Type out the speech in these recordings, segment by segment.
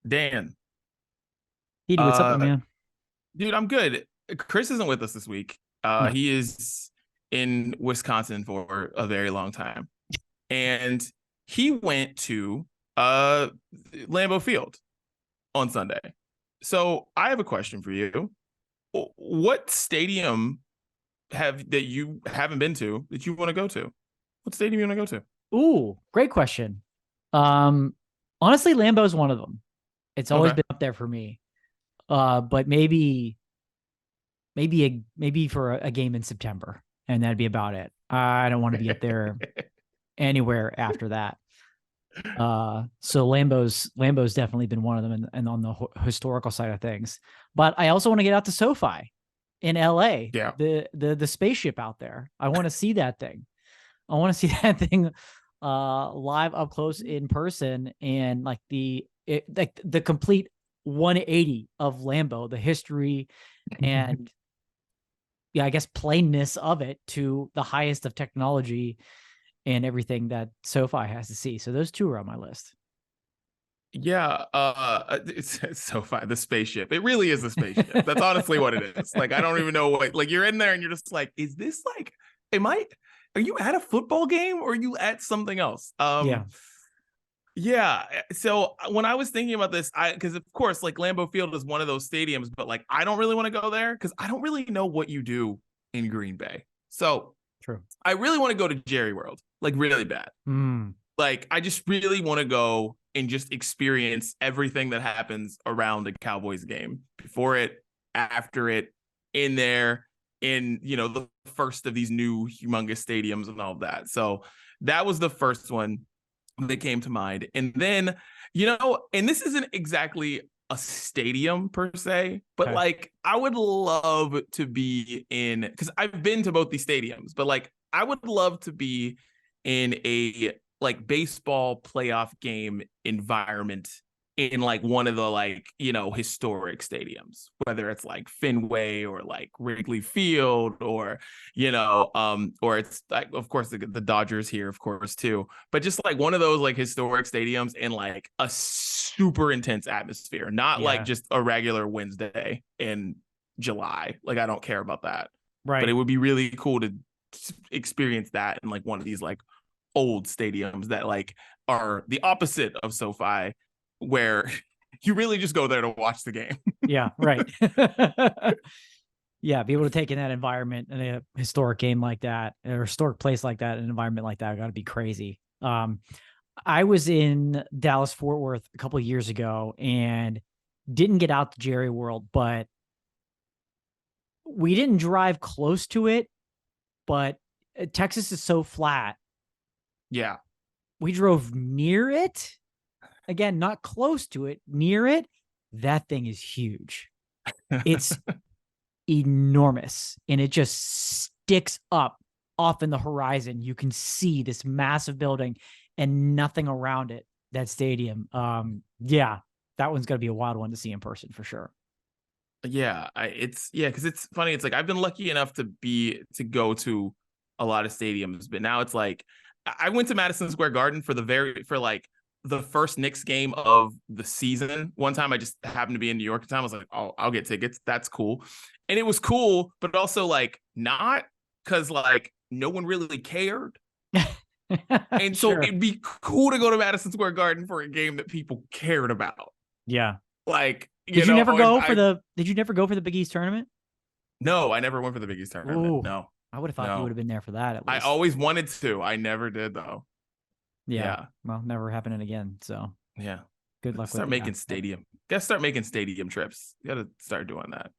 Dan, Hey, what's up, my uh, man? dude, I'm good. Chris isn't with us this week. No. He is in Wisconsin for a very long time, and he went to uh Lambeau Field on Sunday. So I have a question for you. What stadium have that you haven't been to that you want to go to? What stadium you want to go to? Ooh, great question. Um, Honestly, Lambeau's one of them. It's always Okay. been up there for me. But maybe for a game in September, and that'd be about it. I don't want to be up there anywhere after that. So Lambeau's definitely been one of them, and on the historical side of things. But I also want to get out to SoFi in LA, Yeah. the spaceship out there. I want to see that thing. I want to see that thing live up close in person, and like the complete 180 of Lambeau, the history and yeah, I guess plainness of it to the highest of technology and everything that SoFi has to see. So those two are on my list. Yeah, it's so fun. The spaceship. It really is a spaceship. That's honestly what it is. Like, I don't even know what, like, you're in there and you're just like, is this like, are you at a football game or are you at something else? Yeah. Yeah. So when I was thinking about this, because of course, like Lambeau Field is one of those stadiums, but like, I don't really want to go there because I don't really know what you do in Green Bay. So True. I really want to go to Jerry World, like really bad. Like, I just really want to go and just experience everything that happens around a Cowboys game, before it, after it, in there, in, the first of these new humongous stadiums and all of that. So that was the first one that came to mind. And then, and this isn't exactly a stadium per se, but Okay. like, I would love to be in, because I've been to both these stadiums, but like, I would love to be in a like baseball playoff game environment in like one of the like, historic stadiums, whether it's like Fenway or like Wrigley Field or it's like, of course, the Dodgers here, of course, too, but just like one of those like historic stadiums in like a super intense atmosphere, not like Yeah. just a regular Wednesday in July. Like, I don't care about that, but it Right. would be really cool to experience that in like one of these like old stadiums that like are the opposite of SoFi, where you really just go there to watch the game. Yeah. Right. Yeah. Be able to take in that environment in a historic game like that, or a historic place like that, an environment like that, got to be crazy. I was in Dallas Fort Worth a couple of years ago and didn't get out to Jerry World, but we didn't drive close to it. But Texas is so flat. Yeah. We drove near it. Again, not close to it, near it. That thing is huge. It's enormous, and it just sticks up off in the horizon. You can see this massive building and nothing around it. That stadium. Yeah, that one's gonna be a wild one to see in person for sure. Yeah, because it's funny. It's like, I've been lucky enough to go to a lot of stadiums, but now it's like, I went to Madison Square Garden for like the first Knicks game of the season. One time I just happened to be in New York at the time. I was like, oh, I'll get tickets. That's cool. And it was cool, but also like not, because like no one really cared. And so Sure. it'd be cool to go to Madison Square Garden for a game that people cared about. Yeah. Like, Did you never go for the Did you never go for the Big East tournament? no, I never went for the Big East tournament. Ooh, No. I would have thought you No. would have been there for that at I least. always wanted to. I never did though. Yeah. Yeah. Well, never happening again. So Yeah. good luck with Start it. making stadium. Gotta start making stadium trips. You gotta start doing that.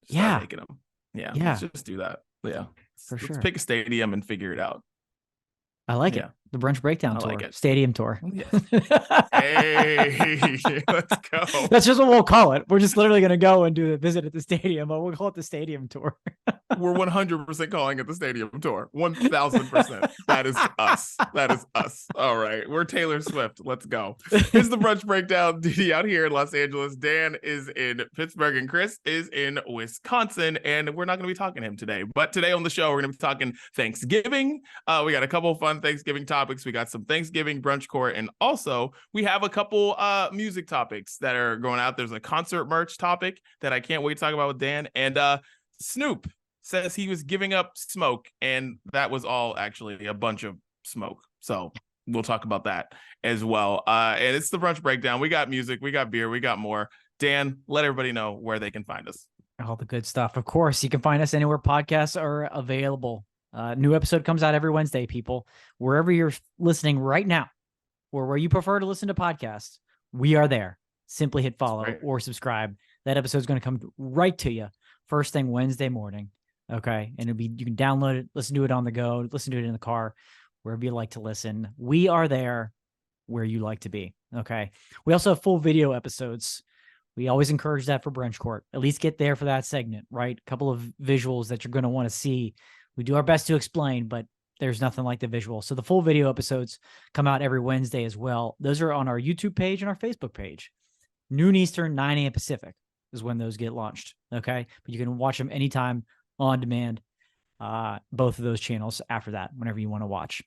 Start Yeah. making them. Yeah. Yeah. Let's just do that. Yeah. For Let's sure. pick a stadium and figure it out. I like Yeah. it. The Brunch Breakdown I Tour. like it. Stadium Tour. Yes. Hey, let's go. That's just what we'll call it. We're just literally going to go and do the visit at the stadium, but we'll call it the Stadium Tour. We're 100% calling it the Stadium Tour. 1000%. That is us. That is us. All right. We're Taylor Swift. Let's go. Here's the Brunch Breakdown. Didi out here in Los Angeles. Dan is in Pittsburgh and Chris is in Wisconsin. And we're not going to be talking to him today. But today on the show, we're going to be talking Thanksgiving. We got a couple of fun Thanksgiving topics topics. We got some Thanksgiving brunch court, and also we have a couple music topics that are going out. There's a concert merch topic that I can't wait to talk about with Dan. And Snoop says he was giving up smoke, and that was all actually a bunch of smoke. So we'll talk about that as well. And it's the Brunch Breakdown. We got music, we got beer, we got more. Dan, let everybody know where they can find us. All the good stuff. Of course, you can find us anywhere podcasts are available. New episode comes out every Wednesday, people. Wherever you're listening right now, or where you prefer to listen to podcasts, we are there. Simply hit follow or subscribe. That episode is going to come right to you first thing Wednesday morning. Okay. And you can download it, listen to it on the go, listen to it in the car, wherever you like to listen. We are there where you like to be. Okay. We also have full video episodes. We always encourage that for Brunch Court. At least get there for that segment, right? A couple of visuals that you're going to want to see. We do our best to explain, but there's nothing like the visual. So the full video episodes come out every Wednesday as well. Those are on our YouTube page and our Facebook page. Noon Eastern, 9 a.m. Pacific is when those get launched. Okay. But you can watch them anytime on demand. Both of those channels after that, whenever you want to watch.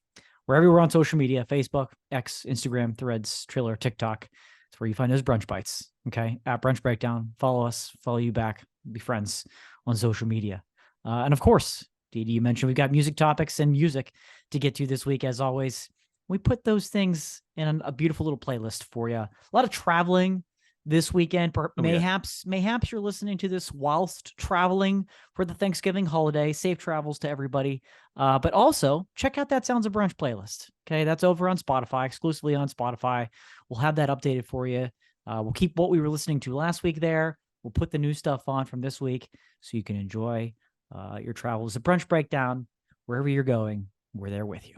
We're everywhere on social media, Facebook, X, Instagram, Threads, Triller, TikTok. It's where you find those brunch bites. Okay. At Brunch Breakdown. Follow us, follow you back, be friends on social media. And of course, Didi, you mentioned we've got music topics and music to get to this week. As always, we put those things in a beautiful little playlist for you. A lot of traveling this weekend. Mayhaps you're listening to this whilst traveling for the Thanksgiving holiday. Safe travels to everybody. But also check out that Sounds of Brunch playlist. Okay. That's over on Spotify, exclusively on Spotify. We'll have that updated for you. We'll keep what we were listening to last week there. We'll put the new stuff on from this week so you can enjoy your travels. A Brunch Breakdown, wherever you're going, we're there with you.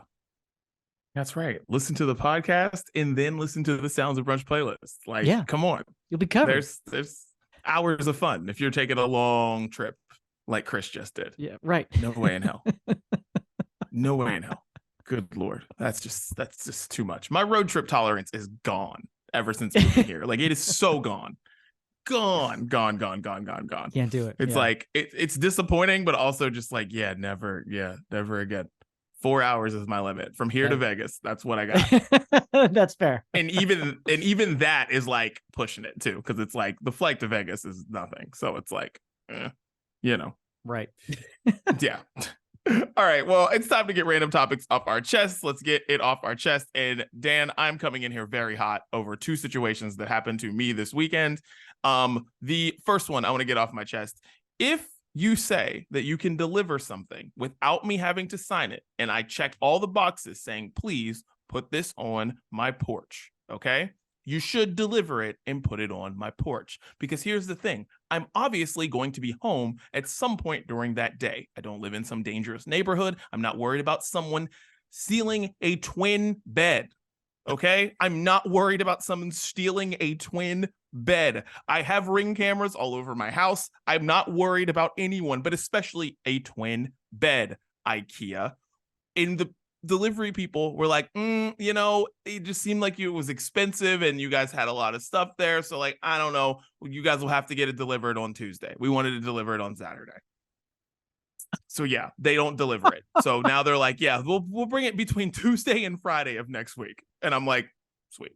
That's right. Listen to the podcast and then listen to the Sounds of Brunch playlist. Like, yeah. Come on. You'll be covered. There's hours of fun if you're taking a long trip like Chris just did. Yeah, right. No way in hell. No way in hell. Good Lord. That's just too much. My road trip tolerance is gone ever since moving here. Like, it is so gone. Gone. Can't do it. It's like, it's disappointing, but also just like, never again. 4 hours is my limit from here to Vegas. That's what I got. That's fair. And even that is like pushing it too, because it's like the flight to Vegas is nothing. So it's like, right. Yeah. All right. Well, it's time to get random topics off our chest. Let's get it off our chest. And Dan, I'm coming in here very hot over two situations that happened to me this weekend. The first one I want to get off my chest. If you say that you can deliver something without me having to sign it, and I check all the boxes saying, please put this on my porch, okay? You should deliver it and put it on my porch. Because here's the thing. I'm obviously going to be home at some point during that day. I don't live in some dangerous neighborhood. I'm not worried about someone stealing a twin bed, okay? I'm not worried about someone stealing a twin bed. I have Ring cameras all over my house. I'm not worried about anyone, but especially a twin bed. IKEA. And the delivery people were like, it just seemed like it was expensive and you guys had a lot of stuff there. So like, I don't know, you guys will have to get it delivered on Tuesday. We wanted to deliver it on Saturday. So yeah, they don't deliver it. So now they're like, we'll bring it between Tuesday and Friday of next week. And I'm like, sweet.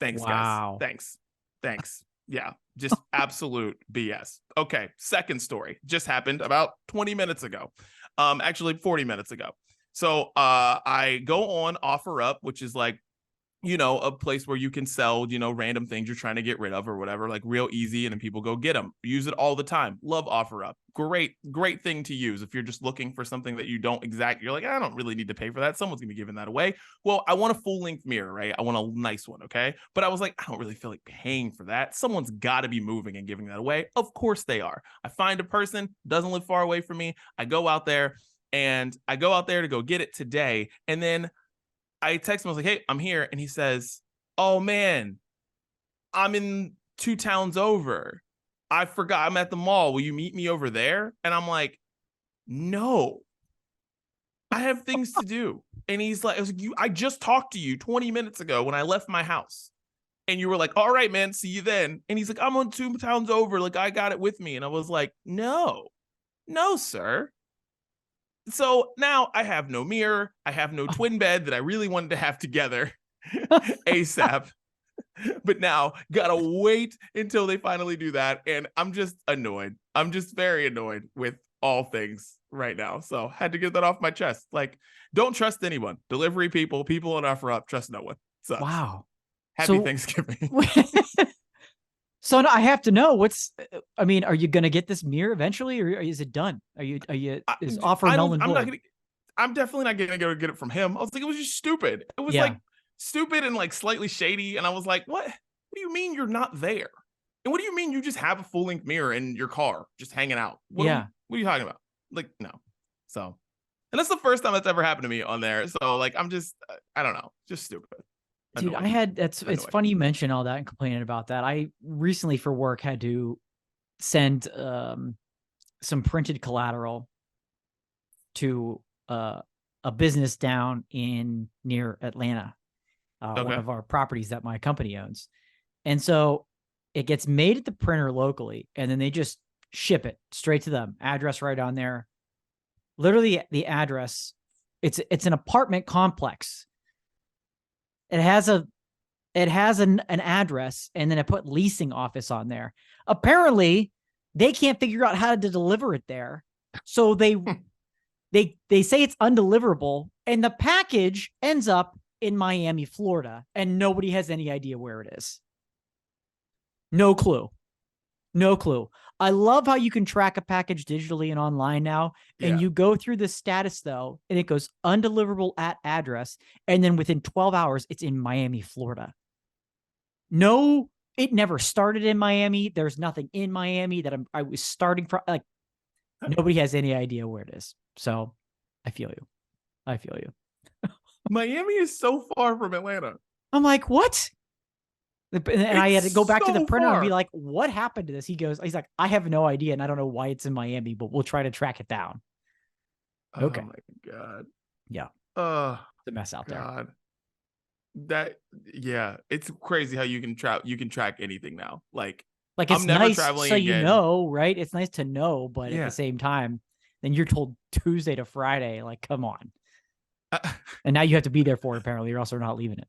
Thanks, guys. Thanks. Yeah, just absolute BS. Okay, second story just happened about 20 minutes ago. Actually 40 minutes ago. So I go on OfferUp, which is like, a place where you can sell, random things you're trying to get rid of or whatever, like real easy. And then people go get them. Use it all the time. Love OfferUp. Great thing to use if you're just looking for something that you don't you're like, I don't really need to pay for that. Someone's gonna be giving that away. Well, I want a full length mirror, right? I want a nice one, okay? But I was like, I don't really feel like paying for that. Someone's got to be moving and giving that away. Of course they are. I find a person, doesn't live far away from me. I go out there to go get it today. And then I text him, I was like, hey, I'm here. And he says, oh man, I'm in 2 towns over. I forgot I'm at the mall. Will you meet me over there? And I'm like, no, I have things to do. And he's like, I just talked to you 20 minutes ago when I left my house. And you were like, all right, man, see you then. And he's like, I'm on 2 towns over. Like, I got it with me. And I was like, no, sir. So now I have no mirror. I have no twin bed that I really wanted to have together ASAP. But now gotta wait until they finally do that. And I'm just annoyed. I'm just very annoyed with all things right now. So had to get that off my chest. Like, don't trust anyone. Delivery people, people on offer up, trust no one. So Wow. happy Thanksgiving. So I have to know are you going to get this mirror eventually, or is it done? Is offer null and void? I'm definitely not going to go get it from him. I was like, it was just stupid. It was like stupid and like slightly shady. And I was like, what do you mean you're not there? And what do you mean you just have a full length mirror in your car just hanging out? What are you talking about? Like, no. So, and that's the first time that's ever happened to me on there. So like, I'm just, I don't know, just stupid. Dude, it's funny you mention all that and complaining about that. I recently for work had to send some printed collateral to a business down near Atlanta, one of our properties that my company owns. And so it gets made at the printer locally, and then they just ship it straight to them. Address right on there. Literally the address, it's an apartment complex. It has an address, and then I put leasing office on there. Apparently, they can't figure out how to deliver it there. So they say it's undeliverable, and the package ends up in Miami, Florida, and nobody has any idea where it is. No clue. I love how you can track a package digitally and online now. And you go through the status though, and it goes undeliverable at address. And then within 12 hours, it's in Miami, Florida. No, it never started in Miami. There's nothing in Miami that I was starting from. Like, nobody has any idea where it is. So I feel you. Miami is so far from Atlanta. I'm like, what? And I had to go back to the printer and be like, what happened to this? He's like, I have no idea. And I don't know why it's in Miami, but we'll try to track it down. Okay. Oh my God. Yeah. It's a mess out there. It's crazy how you can track anything now. Like it's I'm never nice traveling so again. You know, right? It's nice to know, but at the same time, then you're told Tuesday to Friday. Like, come on. And now you have to be there for it, apparently, or else they're not leaving it.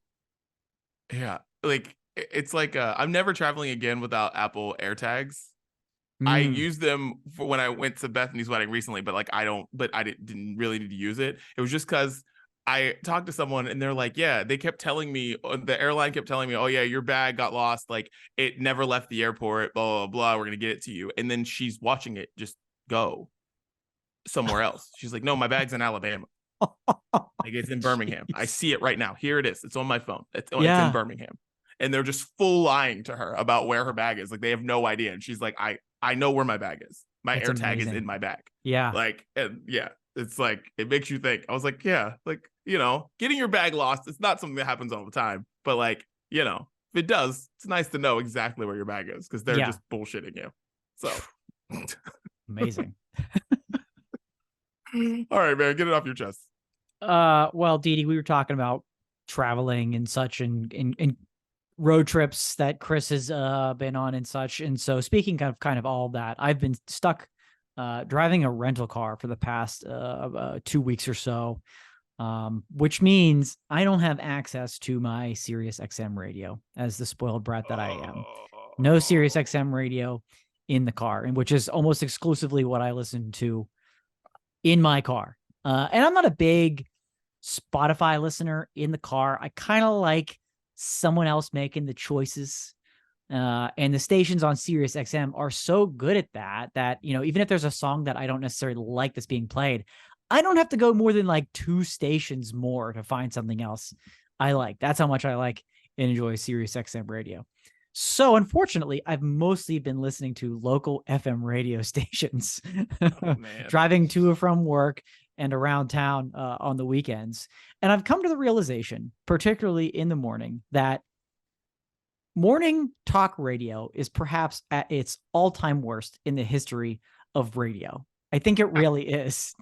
Yeah. Like, it's like I'm never traveling again without Apple AirTags. I used them for when I went to Bethany's wedding recently, but like I didn't really need to use it. It was just because I talked to someone and they're like, yeah, they kept telling me, the airline kept telling me, oh yeah, your bag got lost, like it never left the airport, blah blah blah, we're gonna get it to you. And then she's watching it just go somewhere else. She's like, no, my bag's in Alabama. Like, it's in Birmingham. I see it right now. Here it is. It's on my phone. It's in Birmingham. And they're just full lying to her about where her bag is. Like, they have no idea. And she's like, I know where my bag is. My AirTag is in my bag. Yeah. Like, and it's like, it makes you think. I was like, yeah, like, getting your bag lost, it's not something that happens all the time. But like, if it does, it's nice to know exactly where your bag is because they're just bullshitting you. So amazing. All right, man, get it off your chest. Well, Didi, we were talking about traveling and such and road trips that Chris has been on and such. And so speaking of kind of all that, I've been stuck driving a rental car for the past 2 weeks or so, which means I don't have access to my Sirius XM radio as the spoiled brat that I am. No Sirius XM radio in the car, and which is almost exclusively what I listen to in my car. And I'm not a big Spotify listener in the car. I kind of like someone else making the choices. And the stations on Sirius XM are so good at that, even if there's a song that I don't necessarily like that's being played, I don't have to go more than like 2 stations more to find something else I like. That's how much I like and enjoy Sirius XM radio. So unfortunately, I've mostly been listening to local FM radio stations, driving to or from work and around town on the weekends. And I've come to the realization, particularly in the morning, that morning talk radio is perhaps at its all-time worst in the history of radio. I think it really is.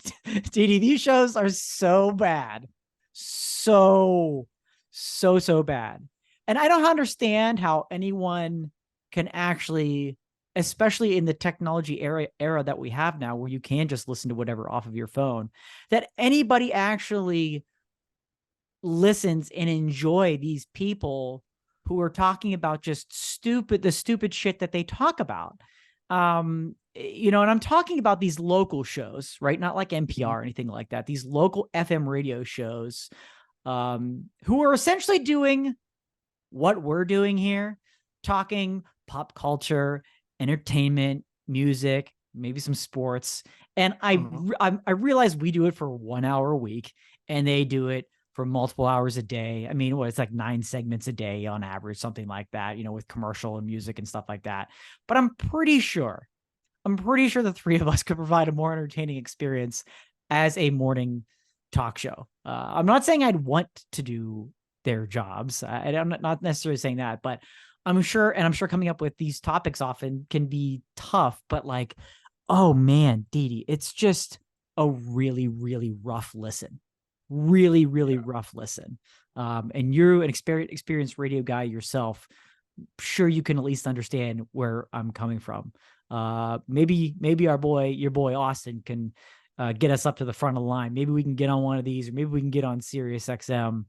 Didi, these shows are so bad. So bad. And I don't understand how anyone can actually especially in the technology era that we have now, where you can just listen to whatever off of your phone, that anybody actually listens and enjoy these people who are talking about just the stupid shit that they talk about. And I'm talking about these local shows, right? Not like NPR or anything like that. These local FM radio shows, who are essentially doing what we're doing here, talking pop culture, entertainment, music, maybe some sports. And I realize we do it for 1 hour a week, and they do it for multiple hours a day. I mean, it's like 9 segments a day on average, something like that, with commercial and music and stuff like that. But I'm pretty sure the three of us could provide a more entertaining experience as a morning talk show. I'm not saying I'd want to do their jobs. I'm not necessarily saying that, but I'm sure coming up with these topics often can be tough, but like, oh man, Didi, it's just a really, really rough listen. Really, really rough listen. And you're an experienced radio guy yourself. Sure, you can at least understand where I'm coming from. Maybe your boy Austin can get us up to the front of the line. Maybe we can get on one of these, or maybe we can get on Sirius XM,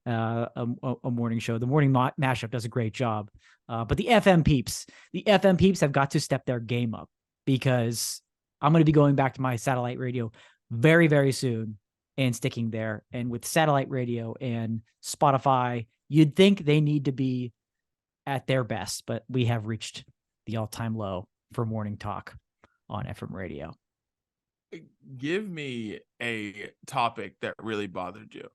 a morning show. The morning mashup does a great job. But the FM peeps have got to step their game up, because I'm going to be going back to my satellite radio very, very soon and sticking there. And with satellite radio and Spotify, you'd think they need to be at their best, but we have reached the all-time low for morning talk on FM radio. Give me a topic that really bothered you.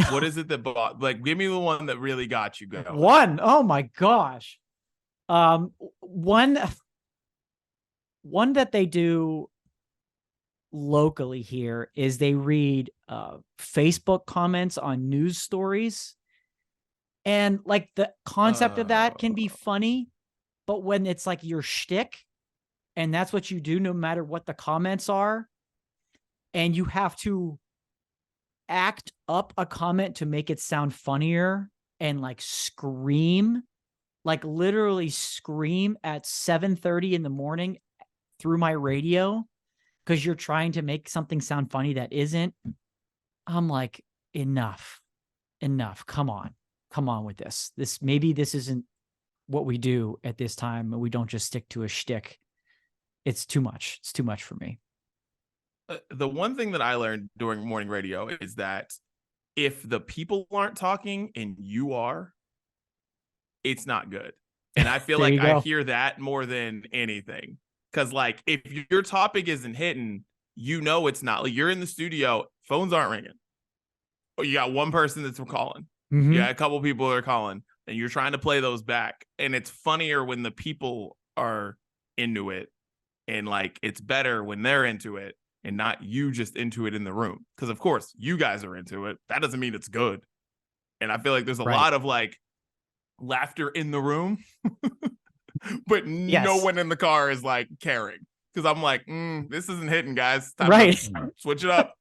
What is it that give me the one that really got you going? One. Oh my gosh. One that they do locally here is they read Facebook comments on news stories. And like, the concept of that can be funny, but when it's like your shtick and that's what you do, no matter what the comments are, and you have to act up a comment to make it sound funnier and like scream, like literally scream at 7:30 in the morning through my radio because you're trying to make something sound funny that isn't. I'm like, enough. Come on with this. Maybe this isn't what we do at this time, and we don't just stick to a shtick. It's too much. It's too much for me. The one thing that I learned during morning radio is that if the people aren't talking and you are, it's not good. And I feel like I hear that more than anything. Because like, if your topic isn't hitting, it's not. Like, you're in the studio, phones aren't ringing. Oh, you got one person that's calling. Mm-hmm. You got a couple people that are calling, and you're trying to play those back. And it's funnier when the people are into it. And like, it's better when they're into it and not you just into it in the room. Because of course you guys are into it. That doesn't mean it's good. And I feel like there's a lot of like laughter in the room, but no one in the car is like caring. Because I'm like, this isn't hitting, guys. Time to switch it up.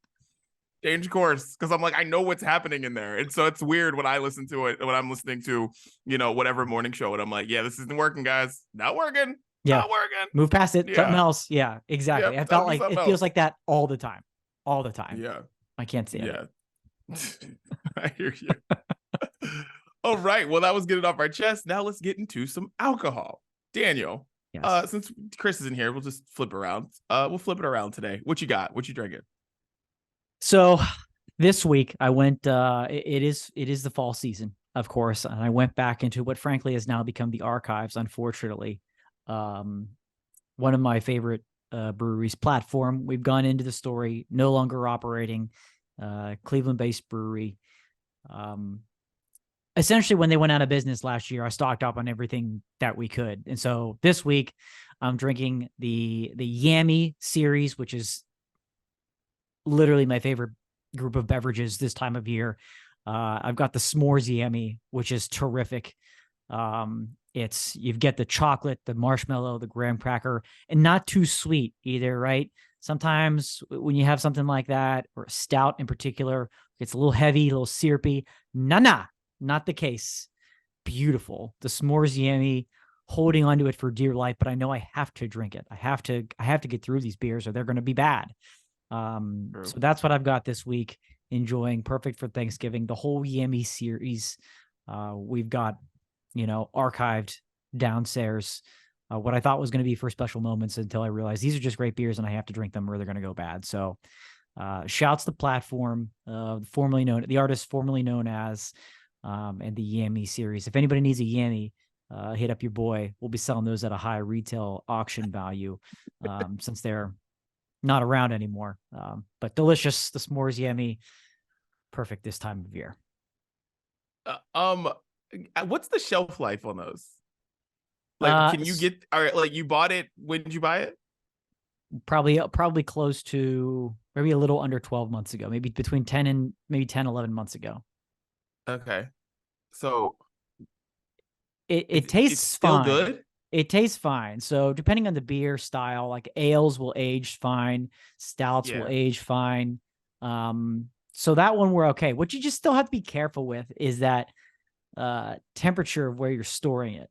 Change course. Because I'm like, I know what's happening in there. And so it's weird when I listen to it, when I'm listening to, whatever morning show. And I'm like, yeah, this isn't working, guys. Not working. Yeah. Not working. Move past it. Yeah. Something else. Yeah, exactly. Yep, I felt like it feels like that all the time. Yeah. I can't stand it. I hear you. All right. Well, that was getting off our chest. Now let's get into some alcohol. Daniel, since Chris isn't here, we'll just flip around. We'll flip it around today. What you got? What you drinking? So this week I went, it is the fall season, of course. And I went back into what frankly has now become the archives, unfortunately. One of my favorite breweries, Platform. We've gone into the story, no longer operating, Cleveland-based brewery. Essentially, when they went out of business last year, I stocked up on everything that we could. And so this week, I'm drinking the Yammy series, which is literally my favorite group of beverages this time of year. I've got the S'mores Yammy, which is terrific. You get the chocolate, the marshmallow, the graham cracker, and not too sweet either, right? Sometimes when you have something like that, or a stout in particular, it's a little heavy, a little syrupy. Not the case. Beautiful. The S'mores Yammy holding onto it for dear life, but I know I have to drink it. I have to get through these beers or they're going to be bad. So that's what I've got this week. Enjoying, perfect for Thanksgiving, the whole Yummy series. We've got, archived downstairs, what I thought was going to be for special moments until I realized these are just great beers and I have to drink them or they're going to go bad. So shouts the platform, the artist formerly known as, and the Yummy series. If anybody needs a Yummy, hit up your boy. We'll be selling those at a high retail auction value, since they're not around anymore. But delicious, the s'mores Yummy, perfect this time of year. What's the shelf life on those? Like, can you get, all right, like you bought it, when did you buy it? Probably close to maybe a little under 12 months ago, maybe between 10 and maybe 10, 11 months ago. Okay. So it tastes it's still fine. Good. It tastes fine. So depending on the beer style, like ales will age fine, stouts will age fine. So that one we're okay. What you just still have to be careful with is that temperature of where you're storing it,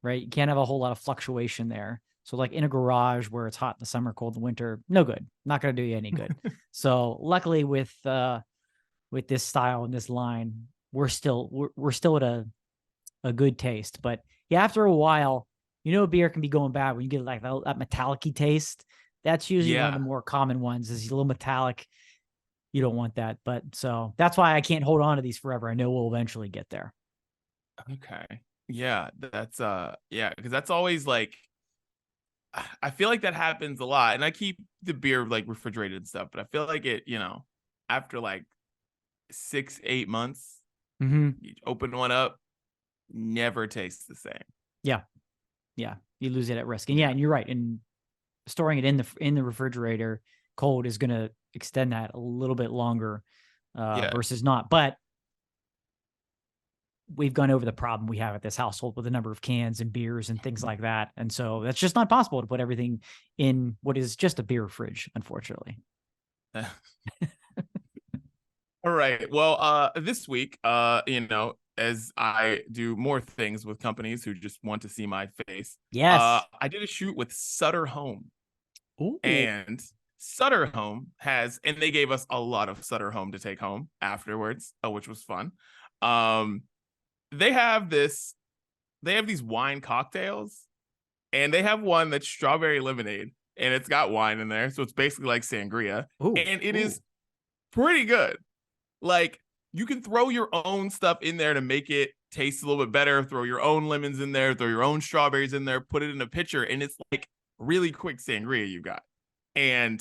right? You can't have a whole lot of fluctuation there. So like in a garage where it's hot in the summer, cold in the winter, no good. Not going to do you any good. So luckily with this style and this line, we're still at a good taste. But yeah, after a while, beer can be going bad when you get like that metallic-y taste. That's usually one of the more common ones, is a little metallic. You don't want that. But so that's why I can't hold on to these forever. I know we'll eventually get there. Okay. Yeah, that's because that's always like, I feel like that happens a lot. And I keep the beer like refrigerated and stuff, but I feel like it, after like 6-8 months, you open one up, never tastes the same. Yeah. You lose it at risk. And and you're right. And storing it in the refrigerator cold is going to extend that a little bit longer versus not. But we've gone over the problem we have at this household with the number of cans and beers and things like that. And so that's just not possible to put everything in what is just a beer fridge, unfortunately. All right. Well, this week, as I do more things with companies who just want to see my face. Yes. I did a shoot with Sutter Home. Ooh. And Sutter Home and they gave us a lot of Sutter Home to take home afterwards, which was fun. They have these wine cocktails, and they have one that's strawberry lemonade, and it's got wine in there. So it's basically like sangria. Ooh. And it is pretty good. Like, you can throw your own stuff in there to make it taste a little bit better. Throw your own lemons in there, throw your own strawberries in there, put it in a pitcher, and it's like really quick sangria you got. And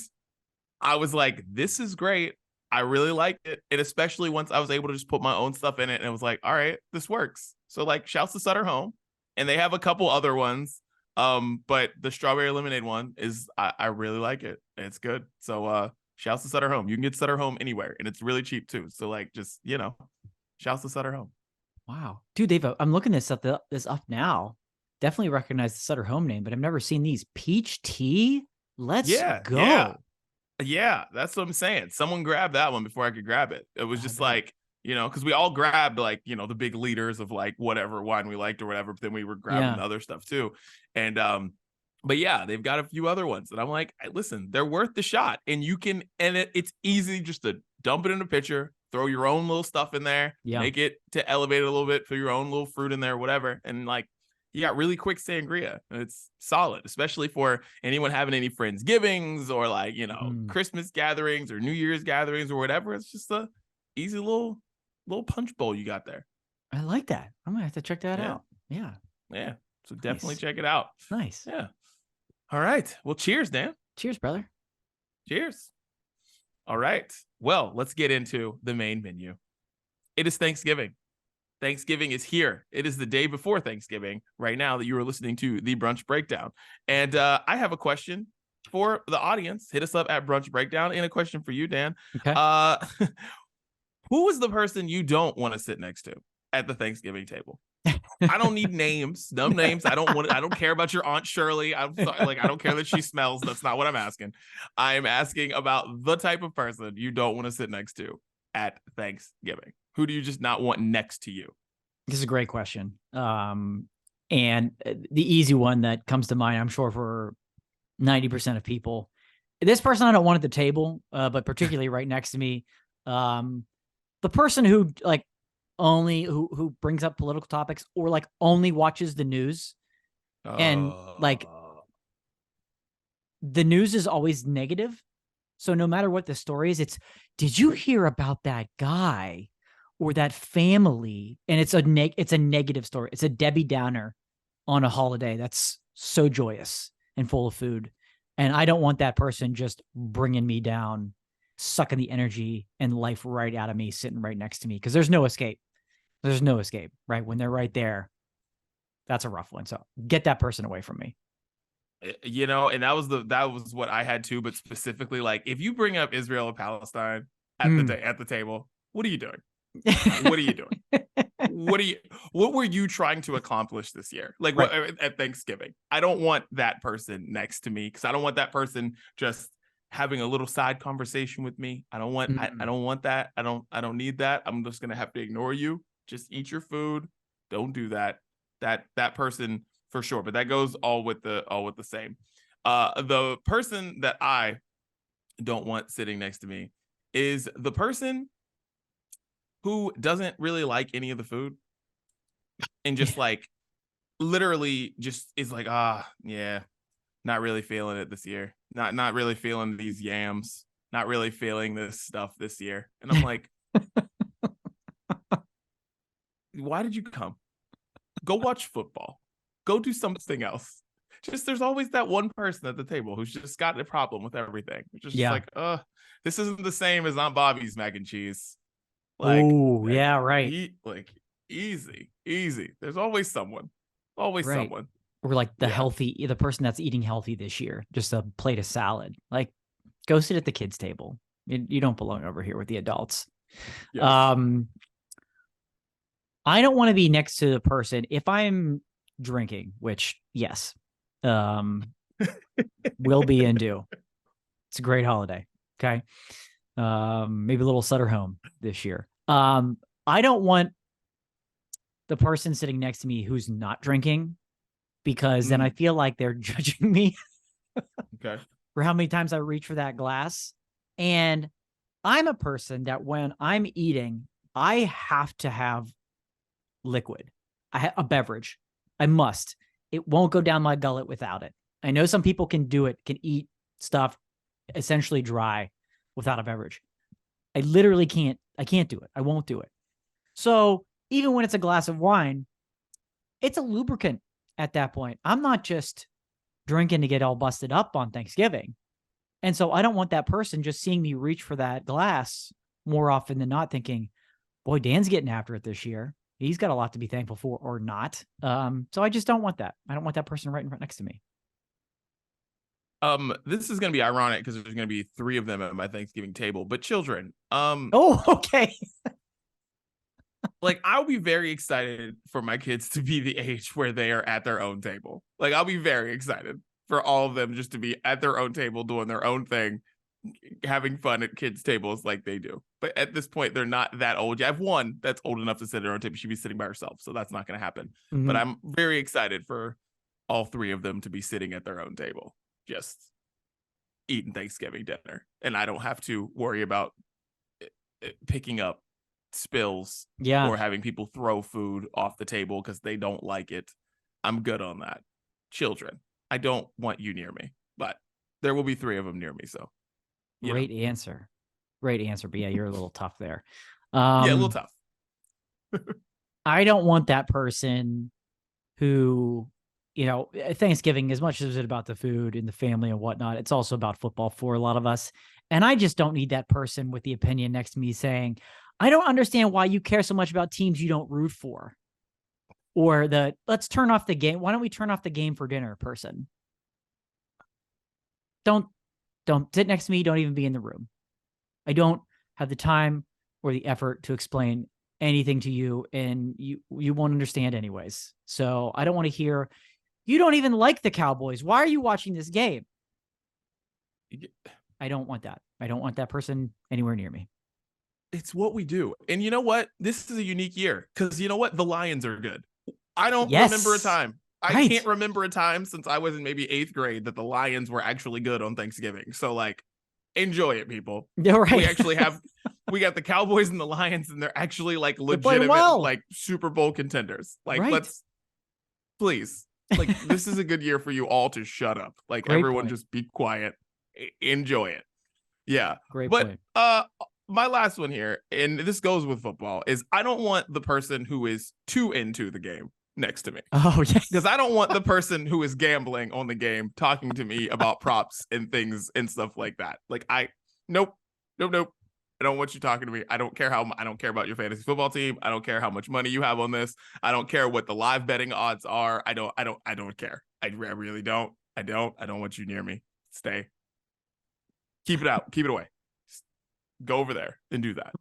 I was like, this is great. I really liked it. And especially once I was able to just put my own stuff in it, and it was like, all right, this works. So like, shouts to Sutter Home. And they have a couple other ones. But the strawberry lemonade one is, I really like it. It's good. So shouts to Sutter Home. You can get Sutter Home anywhere, and it's really cheap too. So like, just, shouts to Sutter Home. Wow. Dude, I'm looking this up now. Definitely recognize the Sutter Home name, but I've never seen these. Peach tea? Let's go. Yeah, that's what I'm saying. Someone grabbed that one before I could grab it. It was just like, because we all grabbed like, the big liters of like whatever wine we liked or whatever, but then we were grabbing the other stuff too. And but yeah, they've got a few other ones that I'm like, listen, they're worth the shot. And it's easy just to dump it in a pitcher, throw your own little stuff in there, make it to elevate it a little bit, put your own little fruit in there, whatever. And like, you got really quick sangria. It's solid, especially for anyone having any Friendsgivings or like, Christmas gatherings or New Year's gatherings or whatever. It's just a easy little punch bowl you got there. I like that. I'm gonna have to check that out. Yeah. So definitely check it out. Nice. Yeah. All right. Well, cheers, Dan. Cheers, brother. Cheers. All right. Well, let's get into the main menu. It is Thanksgiving. Thanksgiving is here. It is the day before Thanksgiving right now that you are listening to the Brunch Breakdown. And I have a question for the audience. Hit us up at Brunch Breakdown. And a question for you, Dan. Okay. Who is the person you don't want to sit next to at the Thanksgiving table? I don't need names, dumb names. I don't care about your Aunt Shirley. I'm sorry, like, I don't care that she smells. That's not what I'm asking. I'm asking about the type of person you don't want to sit next to at Thanksgiving. Who do you just not want next to you? This is a great question. And the easy one that comes to mind, I'm sure for 90% of people, this person I don't want at the table, but particularly right next to me, the person who like only who brings up political topics or like only watches the news, and like the news is always negative. So no matter what the story is, it's, did you hear about that guy or that family? And it's a negative story. It's a Debbie Downer on a holiday that's so joyous and full of food. And I don't want that person just bringing me down, sucking the energy and life right out of me, sitting right next to me, because there's no escape. There's no escape, right? When they're right there, that's a rough one. So get that person away from me. You know, and that was what I had too, but specifically, like, if you bring up Israel and Palestine at the table, what are you doing? What are you doing? What were you trying to accomplish this year? Like, right. What at Thanksgiving? I don't want that person next to me, because I don't want that person just having a little side conversation with me. I don't want I don't want that. I don't need that. I'm just gonna have to ignore you. Just eat your food. Don't do that. That person for sure. But that goes all with the same. The person that I don't want sitting next to me is the person who doesn't really like any of the food and just like literally just is like, yeah, not really feeling it this year. Not really feeling these yams. Not really feeling this stuff this year. And I'm like, why did you come? Go watch football. Go do something else. Just, there's always that one person at the table who's just got a problem with everything. Just like, this isn't the same as Aunt Bobby's mac and cheese. Like, oh yeah, right. Easy. There's always someone. Always right. someone. Or like the person that's eating healthy this year, just a plate of salad. Like, go sit at the kids' table. You don't belong over here with the adults. Yes. I don't want to be next to the person if I'm drinking, which yes, will be and do. It's a great holiday. Okay. Maybe a little Sutter home this year. I don't want the person sitting next to me who's not drinking, because then I feel like they're judging me okay, for how many times I reach for that glass. And I'm a person that when I'm eating, I have to have liquid, a beverage. I must. It won't go down my gullet without it. I know some people can do it, can eat stuff essentially dry without a beverage. I literally can't. I can't do it. I won't do it. So even when it's a glass of wine, it's a lubricant at that point. I'm not just drinking to get all busted up on Thanksgiving. And so I don't want that person just seeing me reach for that glass more often than not thinking, boy, Dan's getting after it this year. He's got a lot to be thankful for, or not. So I just don't want that. I don't want that person right next to me. This is going to be ironic because there's going to be 3 of them at my Thanksgiving table, but children. Oh, okay. Like, I'll be very excited for my kids to be the age where they are at their own table. Like, I'll be very excited for all of them just to be at their own table, doing their own thing, having fun at kids' tables like they do. But at this point, they're not that old. I have one that's old enough to sit at her own table. She'd be sitting by herself, so that's not going to happen. Mm-hmm. But I'm very excited for all 3 of them to be sitting at their own table, just eating Thanksgiving dinner. And I don't have to worry about picking up spills or having people throw food off the table because they don't like it. I'm good on that. Children, I don't want you near me, but there will be 3 of them near me. So great answer. But yeah, you're a little tough there. Yeah, a little tough. I don't want that person who, Thanksgiving, as much as it's about the food and the family and whatnot, it's also about football for a lot of us. And I just don't need that person with the opinion next to me saying, I don't understand why you care so much about teams you don't root for. Or let's turn off the game. Why don't we turn off the game for dinner person? Don't sit next to me. Don't even be in the room. I don't have the time or the effort to explain anything to you, and you won't understand anyways. So I don't want to hear, you don't even like the Cowboys. Why are you watching this game? I don't want that. I don't want that person anywhere near me. It's what we do. And you know what? This is a unique year because you know what? The Lions are good. I don't Yes. remember a time. I Right. can't remember a time since I was in maybe 8th grade that the Lions were actually good on Thanksgiving. So like, enjoy it, people. Yeah, right. We got the Cowboys and the Lions, and they're actually like They're playing legitimate well. like Super Bowl contenders. Like, Right. please, like, this is a good year for you all to shut up. Like, Great everyone point. just be quiet, enjoy it. Yeah. Great But point. my last one here, and this goes with football, is I don't want the person who is too into the game next to me. Oh, yeah. Because I don't want the person who is gambling on the game talking to me about props and things and stuff like that. Like, nope. I don't want you talking to me. I don't care about your fantasy football team. I don't care how much money you have on this. I don't care what the live betting odds are. I don't care. I really don't. I don't want you near me. Stay. Keep it out. Keep it away. Just go over there and do that.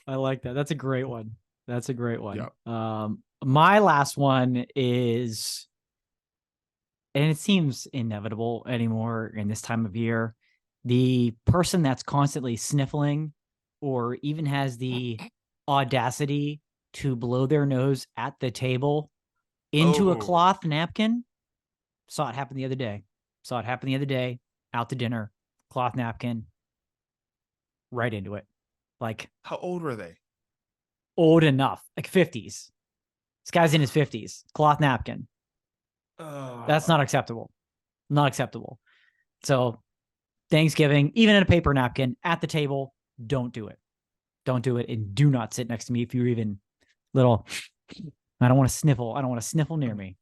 I like that. That's a great one. Yep. My last one is, and it seems inevitable anymore in this time of year, the person that's constantly sniffling or even has the audacity to blow their nose at the table into a cloth napkin. Saw it happen the other day. Out to dinner, cloth napkin, right into it. Like, how old were they? Old enough, like 50s. This guy's in his 50s, cloth napkin. That's not acceptable. So Thanksgiving, even in a paper napkin at the table, don't do it. And do not sit next to me if you're even little. I don't want to sniffle near me.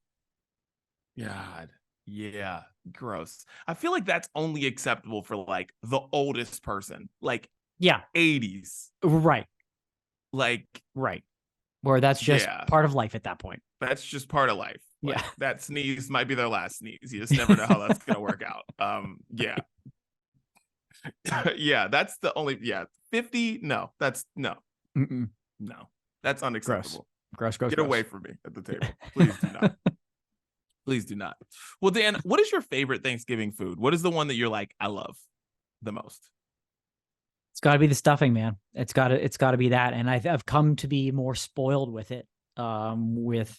God. Yeah. Gross. I feel like that's only acceptable for like the oldest person. Like, yeah, 80s. Right. Like, right. Where that's just part of life at that point. That's just part of life. Like, yeah. That sneeze might be their last sneeze. You just never know how that's going to work out. Yeah. Yeah. That's the only, 50. No, that's no. Mm-mm. No, that's unacceptable. Gross. Get away from me at the table. Please do not. Please do not. Well, Dan, what is your favorite Thanksgiving food? What is the one that you're like, I love the most? It's got to be the stuffing, man. It's got to be that. And I've come to be more spoiled with it, with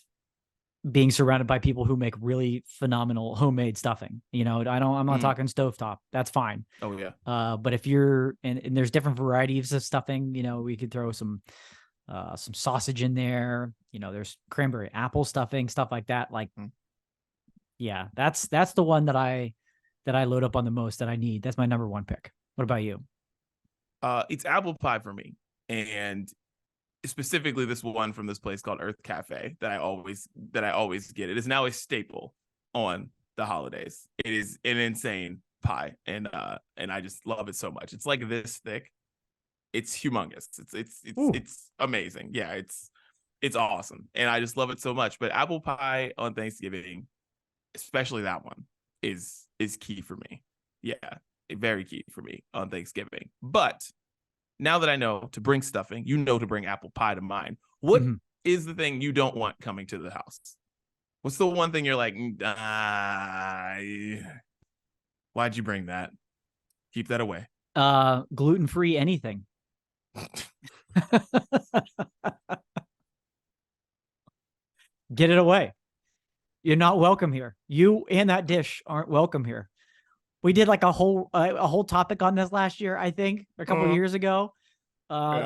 being surrounded by people who make really phenomenal homemade stuffing. You know, I'm not talking stovetop. That's fine. Oh yeah. But if you're, and there's different varieties of stuffing, you know, we could throw some sausage in there. You know, there's cranberry apple stuffing, stuff like that. Like, yeah, that's the one that I load up on the most that I need. That's my number one pick. What about you? It's apple pie for me, and specifically this one from this place called Earth Cafe that I always get. It is now a staple on the holidays. It is an insane pie, and I just love it so much. It's like this thick. It's humongous. It's amazing. Yeah, it's awesome, and I just love it so much. But apple pie on Thanksgiving, especially that one, is key for me. Yeah, very key for me on Thanksgiving. But now that I know to bring stuffing, you know to bring apple pie to mine. What is the thing you don't want coming to the house? What's the one thing you're like, why'd you bring that? Keep that away. Gluten-free anything. Get it away. You're not welcome here. You and that dish aren't welcome here. We did like a whole topic on this last year, I think, a couple of years ago.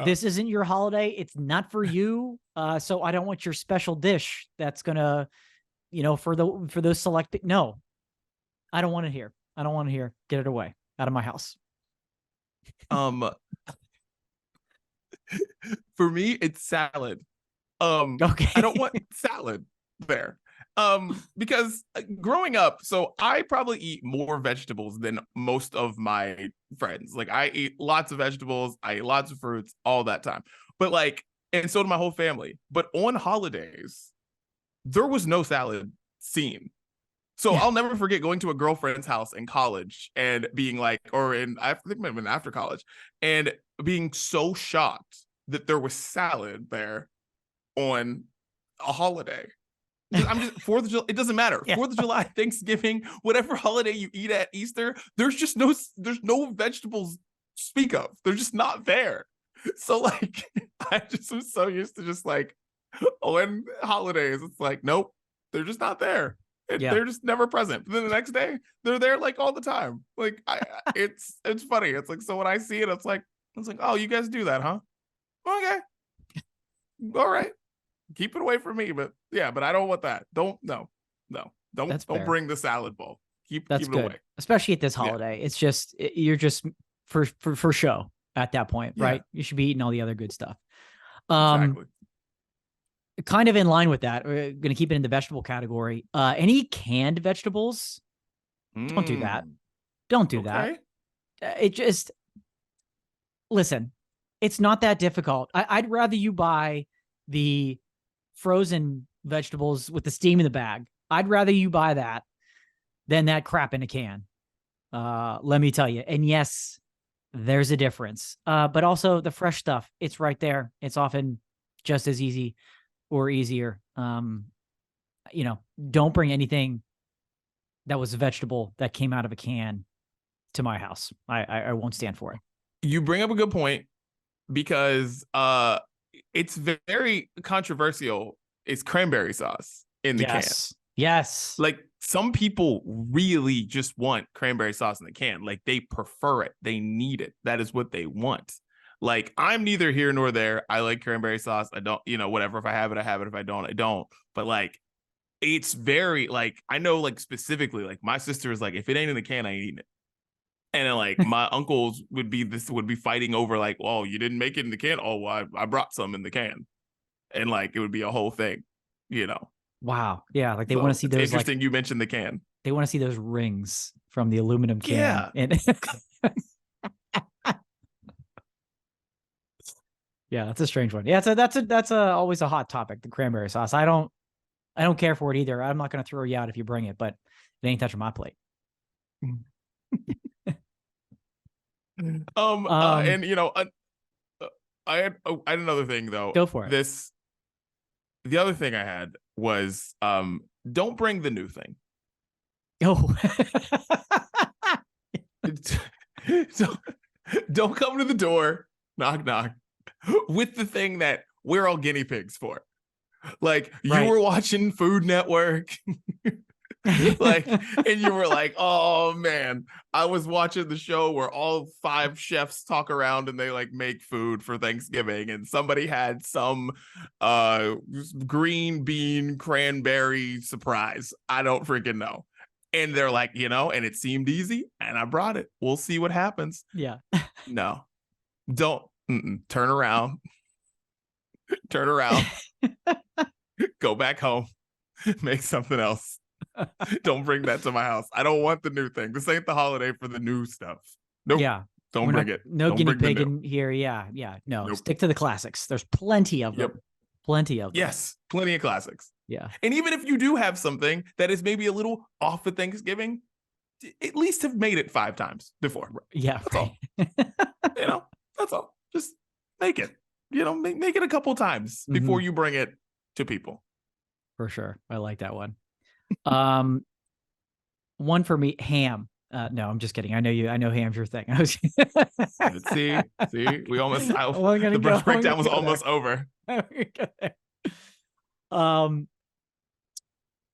This isn't your holiday. It's not for you. So I don't want your special dish that's gonna, you know, for those select. No, I don't want it here. Get it away out of my house. For me, it's salad. Okay. I don't want salad there. Because growing up, so I probably eat more vegetables than most of my friends. Like, I eat lots of vegetables, I eat lots of fruits all that time. But like, and so did my whole family. But on holidays, there was no salad scene. So I'll never forget going to a girlfriend's house in college and being like, I think it might have been after college, and being so shocked that there was salad there on a holiday. I'm just 4th of July. It doesn't matter. 4th of July, Thanksgiving, whatever holiday you eat at Easter, there's no vegetables to speak of. They're just not there. So like, I just was so used to just like when holidays, it's like, nope, they're just not there. Yeah. They're just never present. But then the next day, they're there like all the time. Like it's funny. It's like, so when I see it, it's like, oh, you guys do that, huh? Okay, all right, keep it away from me. But yeah, but I don't want that. Don't That's fair. bring the salad bowl. Keep That's it good, away. especially at this holiday. Yeah. It's just you're just for show at that point, right? You should be eating all the other good stuff. Exactly. Kind of in line with that, we're going to keep it in the vegetable category. Any canned vegetables, don't do that. Don't do that. It just, listen, it's not that difficult. I'd rather you buy the frozen vegetables with the steam in the bag. I'd rather you buy that than that crap in a can. Let me tell you. And yes, there's a difference. But also the fresh stuff, it's right there. It's often just as easy or easier. Don't bring anything that was a vegetable that came out of a can to my house. I won't stand for it. You bring up a good point because it's very controversial. It's cranberry sauce in the can. Yes. Like some people really just want cranberry sauce in the can. Like they prefer it. They need it. That is what they want. Like I'm neither here nor there. I like cranberry sauce. I don't, whatever. If I have it, I have it. If I don't, I don't. But like, it's very like, I know like specifically, like my sister is like, if it ain't in the can, I ain't eating it. And then like my uncles would be fighting over like, oh, you didn't make it in the can. Oh, well, I brought some in the can. And like, it would be a whole thing, Wow. Yeah. Like they want to see those. Interesting. You mentioned the can. They want to see those rings from the aluminum can. Yeah. And yeah, that's a strange one. Yeah, that's always a hot topic, the cranberry sauce. I don't care for it either. I'm not going to throw you out if you bring it, but it ain't touching my plate. And I had another thing though. Go for it. The other thing I had was don't bring the new thing. Oh. So don't come to the door, knock knock, with the thing that we're all guinea pigs for. Like you were watching Food Network. Like, and you were like, oh man, I was watching the show where all 5 chefs talk around and they like make food for Thanksgiving, and somebody had some green bean cranberry surprise. I don't freaking know. And they're like, and it seemed easy and I brought it. We'll see what happens. Yeah. No, don't turn around. Go back home, make something else. Don't bring that to my house. I don't want the new thing. This ain't the holiday for the new stuff. Nope. Yeah. Don't bring it. No guinea pig in here. Yeah. Yeah. No, nope. Stick to the classics. There's plenty of them. Plenty of them. Yes. Plenty of classics. Yeah. And even if you do have something that is maybe a little off of Thanksgiving, at least have made it 5 times before. Yeah. That's all. That's all. Just make it. Make it a couple times before you bring it to people. For sure. I like that one. One for me, ham. No, I'm just kidding. I know ham's your thing. See, we almost, the brunch breakdown was almost over.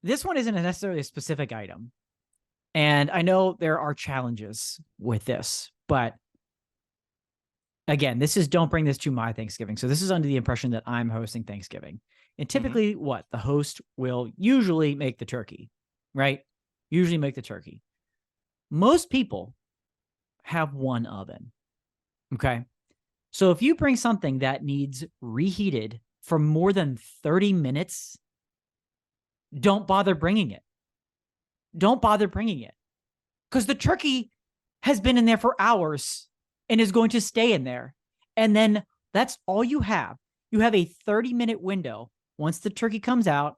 This one isn't necessarily a specific item. And I know there are challenges with this, but again, this is don't bring this to my Thanksgiving. So this is under the impression that I'm hosting Thanksgiving. And typically the host will usually make the turkey, right? Usually make the turkey. Most people have one oven. Okay. So if you bring something that needs reheated for more than 30 minutes, don't bother bringing it. Don't bother bringing it. Because the turkey has been in there for hours and is going to stay in there. And then that's all you have. You have a 30-minute window. Once the turkey comes out,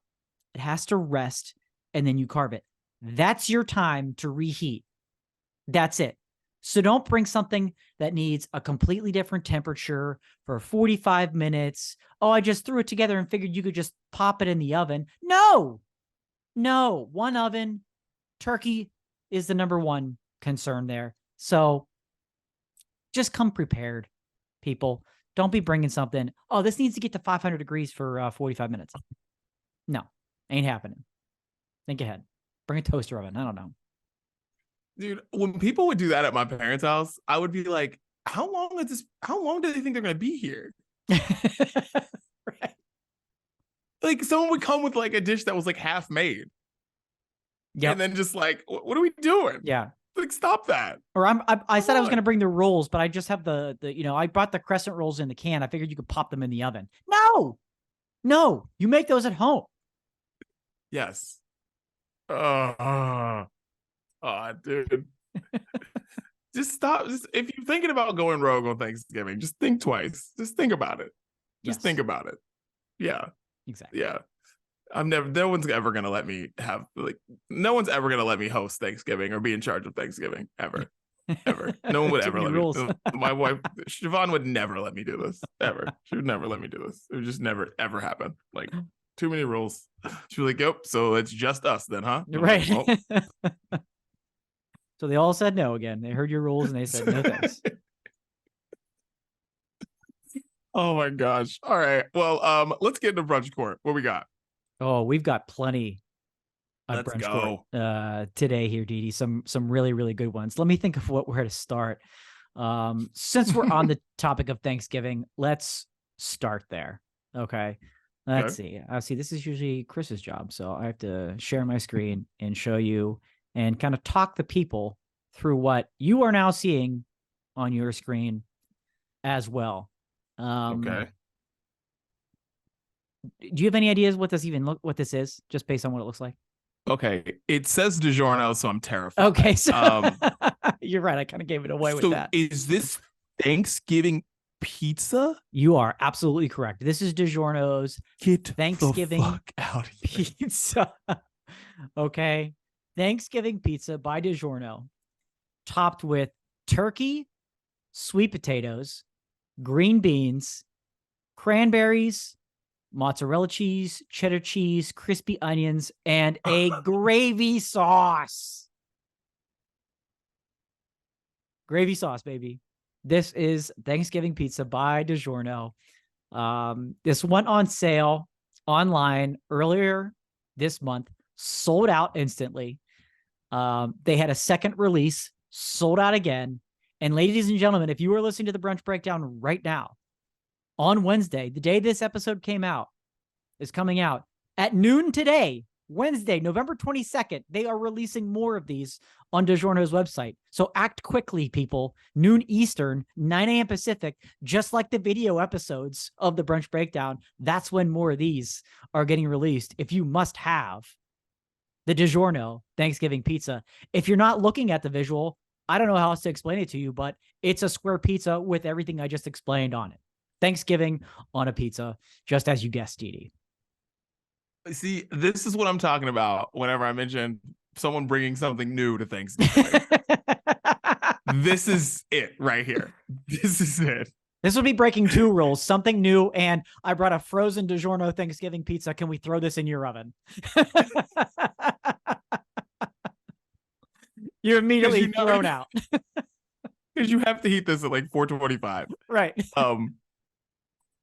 it has to rest, and then you carve it. That's your time to reheat. That's it. So don't bring something that needs a completely different temperature for 45 minutes. Oh, I just threw it together and figured you could just pop it in the oven. No, one oven. Turkey is the number one concern there. So just come prepared, people. Don't be bringing something. Oh, this needs to get to 500 degrees for 45 minutes. No, ain't happening. Think ahead. Bring a toaster oven. I don't know. Dude, when people would do that at my parents' house, I would be like, how long do they think they're going to be here? Right. Like someone would come with like a dish that was like half made. Yeah. And then just like, what are we doing? Yeah. Like, stop that. Or I said I was going to bring the rolls, but I just have the I bought the crescent rolls in the can. I figured you could pop them in the oven. No, you make those at home. Yes. Dude. Just stop. If you're thinking about going rogue on Thanksgiving, just think twice. Just think about it. Just think about it. Yeah. Exactly. Yeah. No one's ever gonna let me host Thanksgiving or be in charge of Thanksgiving ever. No one would ever let me. My wife Siobhan would never let me do this ever. She would never let me do this. It would just never ever happen. Like, too many rules. She was like, yep, so it's just us then, huh? Right. Like, well. So they all said no again. They heard your rules and they said no thanks. Oh my gosh. All right. Well, let's get into brunch court. What we got? Oh, we've got plenty of Let's brunch go. court today here, Didi. Some really, really good ones. Let me think of where to start. Since we're on the topic of Thanksgiving, let's start there. Okay. Let's see. This is usually Chris's job, so I have to share my screen and show you and kind of talk the people through what you are now seeing on your screen as well. Okay. Do you have any ideas what this is, just based on what it looks like? Okay. It says Digiorno, so I'm terrified. Okay, so you're right. I kind of gave it away with that. Is this Thanksgiving pizza? You are absolutely correct. This is Digiorno's Thanksgiving the fuck out of here. pizza. Okay. Thanksgiving pizza by Digiorno, topped with turkey, sweet potatoes, green beans, cranberries, mozzarella cheese, cheddar cheese, crispy onions, and a gravy sauce. Gravy sauce, baby. This is Thanksgiving pizza by Digiorno. This went on sale online earlier this month, sold out instantly. They had a second release, sold out again. And ladies and gentlemen, if you are listening to the Brunch Breakdown right now, on Wednesday, the day this episode is coming out at noon today, Wednesday, November 22nd, they are releasing more of these on Digiorno's website. So act quickly, people. Noon Eastern, 9 a.m. Pacific, just like the video episodes of the Brunch Breakdown. That's when more of these are getting released. If you must have the Digiorno Thanksgiving pizza. If you're not looking at the visual, I don't know how else to explain it to you, but it's a square pizza with everything I just explained on it. Thanksgiving on a pizza, just as you guessed, Didi. See, this is what I'm talking about whenever I mention someone bringing something new to Thanksgiving. This is it right here. This is it. This would be breaking two rules, something new, and I brought a frozen Digiorno Thanksgiving pizza. Can we throw this in your oven? You're immediately thrown out. Because you have to heat this at like 425. Right.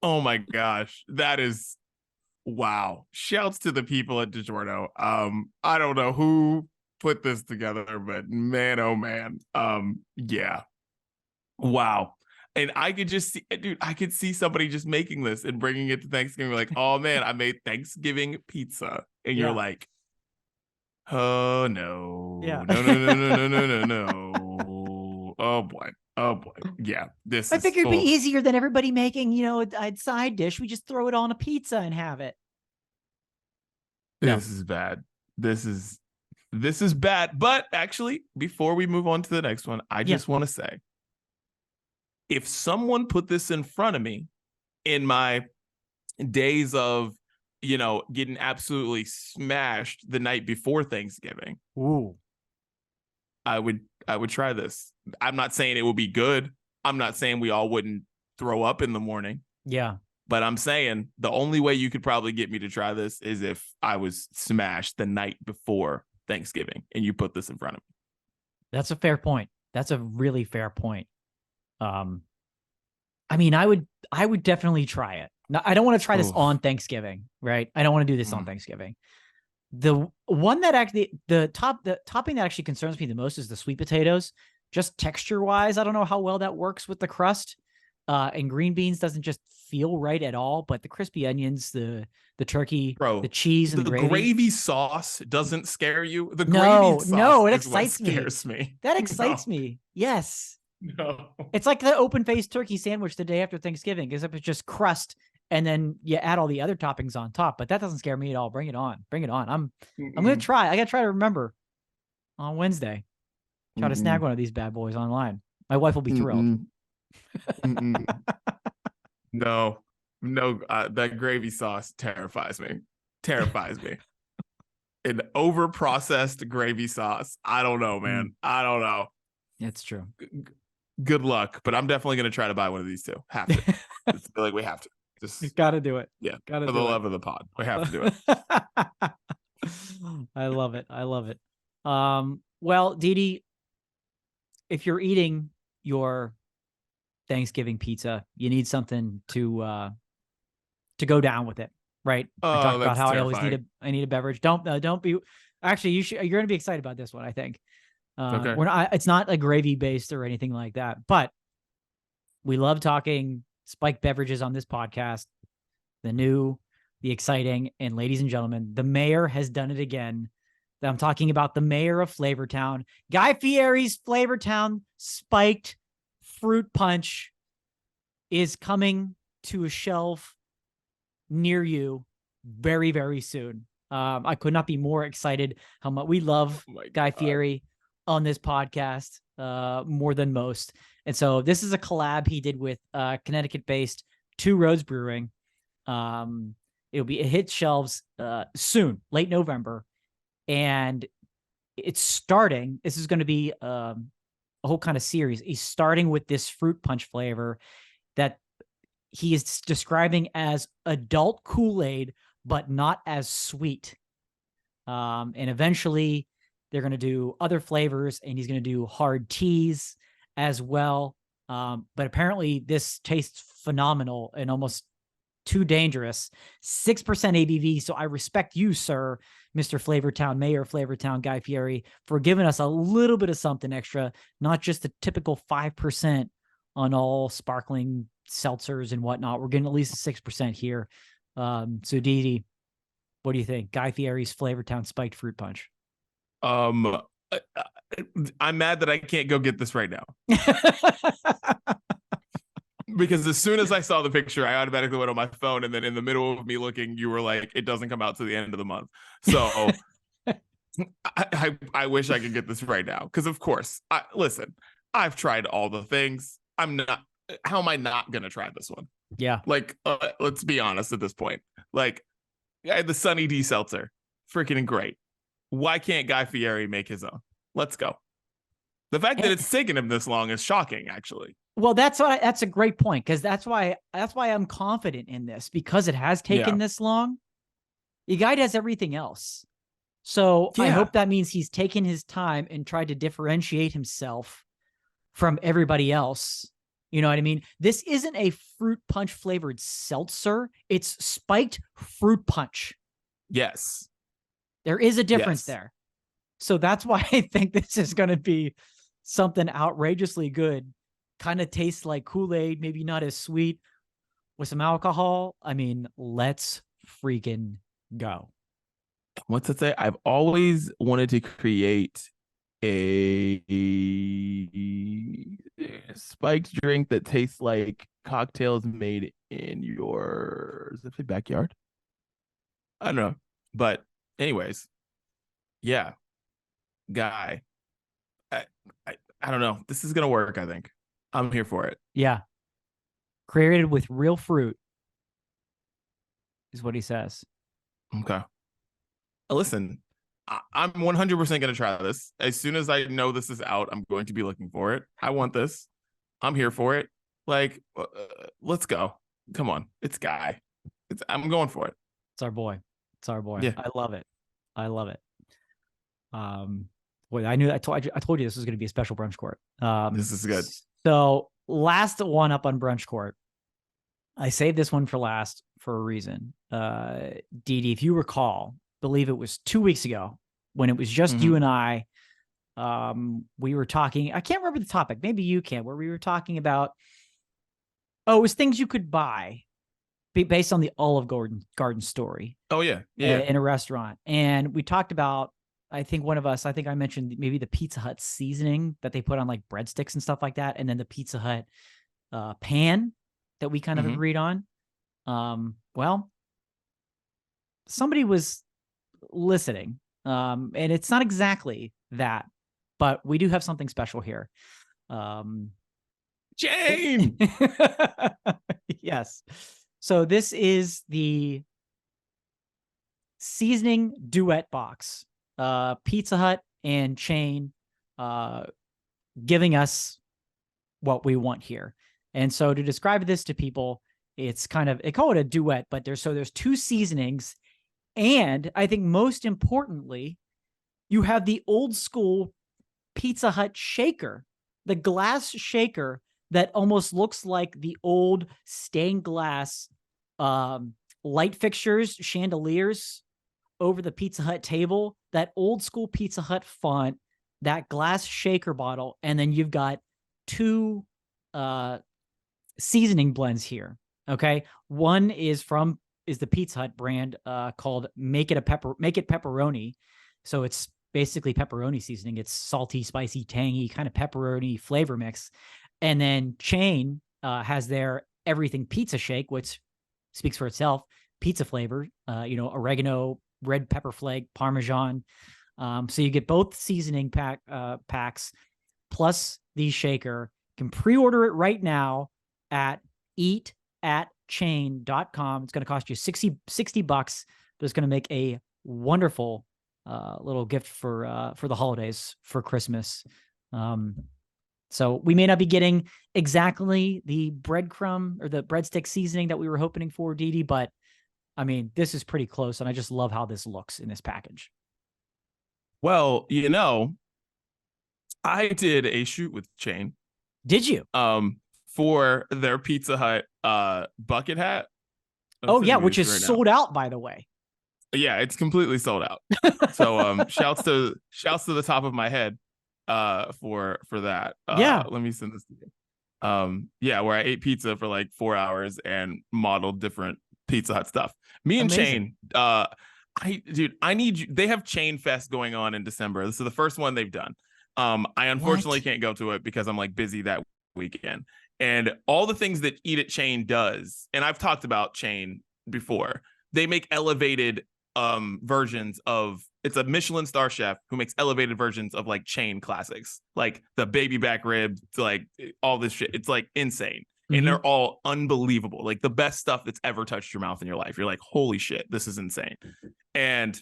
Oh my gosh. That is wow. Shouts to the people at Digiorno. I don't know who put this together, but man, oh man. Yeah. Wow. And I could just see, dude, I could see somebody just making this and bringing it to Thanksgiving. Like, oh man, I made Thanksgiving pizza. And you're like, oh no. Yeah. No. Oh boy. Yeah. I figured it'd be easier than everybody making, a side dish. We just throw it on a pizza and have it. This is bad. This is bad. But actually, before we move on to the next one, I just want to say, if someone put this in front of me in my days of, getting absolutely smashed the night before Thanksgiving, I would try this. I'm not saying it would be good. I'm not saying we all wouldn't throw up in the morning. Yeah. But I'm saying the only way you could probably get me to try this is if I was smashed the night before Thanksgiving and you put this in front of me. That's a fair point. That's a really fair point. I mean, I would definitely try it. Now, I don't want to try this Oof. on Thanksgiving, right? I don't want to do this on Thanksgiving. The one that actually the topping that actually concerns me the most is the sweet potatoes. Just texture wise, I don't know how well that works with the crust. And green beans doesn't just feel right at all. But the crispy onions, the turkey, Bro, the cheese, and the gravy sauce doesn't scare you. The No, gravy sauce no, it is what excites me. scares me. That No, excites me. Yes. no. It's like the open-faced turkey sandwich the day after Thanksgiving, except it's just crust, and then you add all the other toppings on top. But that doesn't scare me at all. Bring it on. Bring it on. I'm gonna try. I gotta try to remember on Wednesday. Try to snag one of these bad boys online. My wife will be thrilled. No, no, that gravy sauce terrifies me. Terrifies me. An over-processed gravy sauce. I don't know, man. I don't know. It's true. Good luck, but I'm definitely gonna try to buy one of these two. Have to. I feel like we have to. Just gotta do it. Yeah, gotta for the love of the pod, we have to do it. I love it. I love it. Well, Didi, if you're eating your Thanksgiving pizza, you need something to go down with it, right? I talked about how terrifying. I need a beverage. Don't be. Actually, you're going to be excited about this one. I think. Okay. It's not a gravy based or anything like that, but we love talking spiked beverages on this podcast. The new, the exciting, and ladies and gentlemen, the mayor has done it again. I'm talking about the mayor of Flavortown, Guy Fieri's Flavortown spiked fruit punch is coming to a shelf near you very, very soon. I could not be more excited how much we love Guy Fieri on this podcast more than most. And so this is a collab he did with Connecticut-based Two Roads Brewing. It hits shelves soon, late November. And it's starting. This is going to be a whole kind of series. He's starting with this fruit punch flavor that he is describing as adult Kool-Aid, but not as sweet. And eventually they're going to do other flavors, and he's going to do hard teas as well. But apparently this tastes phenomenal and almost too dangerous. 6% ABV. So I respect you, sir, Mr. Flavortown, Mayor of Flavortown, Guy Fieri, for giving us a little bit of something extra, not just the typical 5% on all sparkling seltzers and whatnot. We're getting at least 6% here. So Didi, what do you think? Guy Fieri's Flavortown spiked fruit punch. I'm mad that I can't go get this right now. Because as soon as I saw the picture, I automatically went on my phone, and then in the middle of me looking, you were like, it doesn't come out to the end of the month. So I wish I could get this right now. Because of course, listen, I've tried all the things. How am I not going to try this one? Yeah. Like, let's be honest at this point. Like, the Sunny D seltzer, freaking great. Why can't Guy Fieri make his own? Let's go. The fact that it's taken him this long is shocking, actually. Well, that's a great point, because that's why I'm confident in this, because it has taken this long. The guy does everything else. So I hope that means he's taken his time and tried to differentiate himself from everybody else. You know what I mean? This isn't a fruit punch flavored seltzer. It's spiked fruit punch. Yes. There is a difference there. So that's why I think this is going to be something outrageously good. Kind of tastes like Kool-Aid, maybe not as sweet, with some alcohol. I mean, let's freaking go. What's it say? I've always wanted to create a spiked drink that tastes like cocktails made in your backyard. I don't know. But anyways, yeah. Guy. I don't know. This is going to work, I think. I'm here for it. Yeah. Created with real fruit is what he says. Okay. Listen, I'm 100% going to try this. As soon as I know this is out, I'm going to be looking for it. I want this. I'm here for it. Like, let's go. Come on. It's Guy. I'm going for it. It's our boy. It's our boy. Yeah. I love it. I love it. Boy, I told you this was going to be a special brunch court. This is good. So last one up on Brunch Court. I saved this one for last for a reason. Dee, if you recall, believe it was 2 weeks ago when it was just you and I. We were talking, I can't remember the topic, maybe you can, where we were talking about, it was things you could buy based on the Olive Garden story. Oh yeah. In a restaurant. And we talked about, I think I mentioned maybe the Pizza Hut seasoning that they put on like breadsticks and stuff like that. And then the Pizza Hut pan that we kind of agreed on. Well, somebody was listening. And it's not exactly that, but we do have something special here. Jane! Yes. So this is the seasoning duet box. Pizza Hut and Chain giving us what we want here. And so to describe this to people, it's kind of, they call it a duet, but there's two seasonings. And I think most importantly, you have the old school Pizza Hut shaker, the glass shaker that almost looks like the old stained glass light fixtures, chandeliers over the Pizza Hut table, that old school Pizza Hut font, that glass shaker bottle, and then you've got two seasoning blends here. Okay, one is the Pizza Hut brand called Make It Pepperoni. So it's basically pepperoni seasoning. It's salty, spicy, tangy, kind of pepperoni flavor mix. And then Chain has their everything pizza shake, which speaks for itself. Pizza flavor, oregano, red pepper flake, Parmesan. So you get both seasoning packs plus the shaker. You can pre-order it right now at eatatchain.com. It's going to cost you $60, but it's going to make a wonderful little gift for the holidays, for Christmas. So we may not be getting exactly the breadcrumb or the breadstick seasoning that we were hoping for, Dee, but I mean, this is pretty close, and I just love how this looks in this package. Well, I did a shoot with Chain. Did you? For their Pizza Hut bucket hat. Oh yeah, which is sold out, by the way. Yeah, it's completely sold out. So shouts to the top of my head for that. Yeah. Let me send this to you. Where I ate pizza for like 4 hours and modeled different Pizza Hut stuff. Me and Amazing. Chain, I need you. They have Chain Fest going on in December. This is the first one they've done. I unfortunately can't go to it because I'm like busy that weekend. And all the things that Eat at Chain does, and I've talked about Chain before, they make elevated versions of, it's a Michelin star chef who makes elevated versions of like Chain classics, like the baby back rib, like all this shit. It's like insane. And they're all unbelievable, like the best stuff that's ever touched your mouth in your life. You're like, holy shit, this is insane. And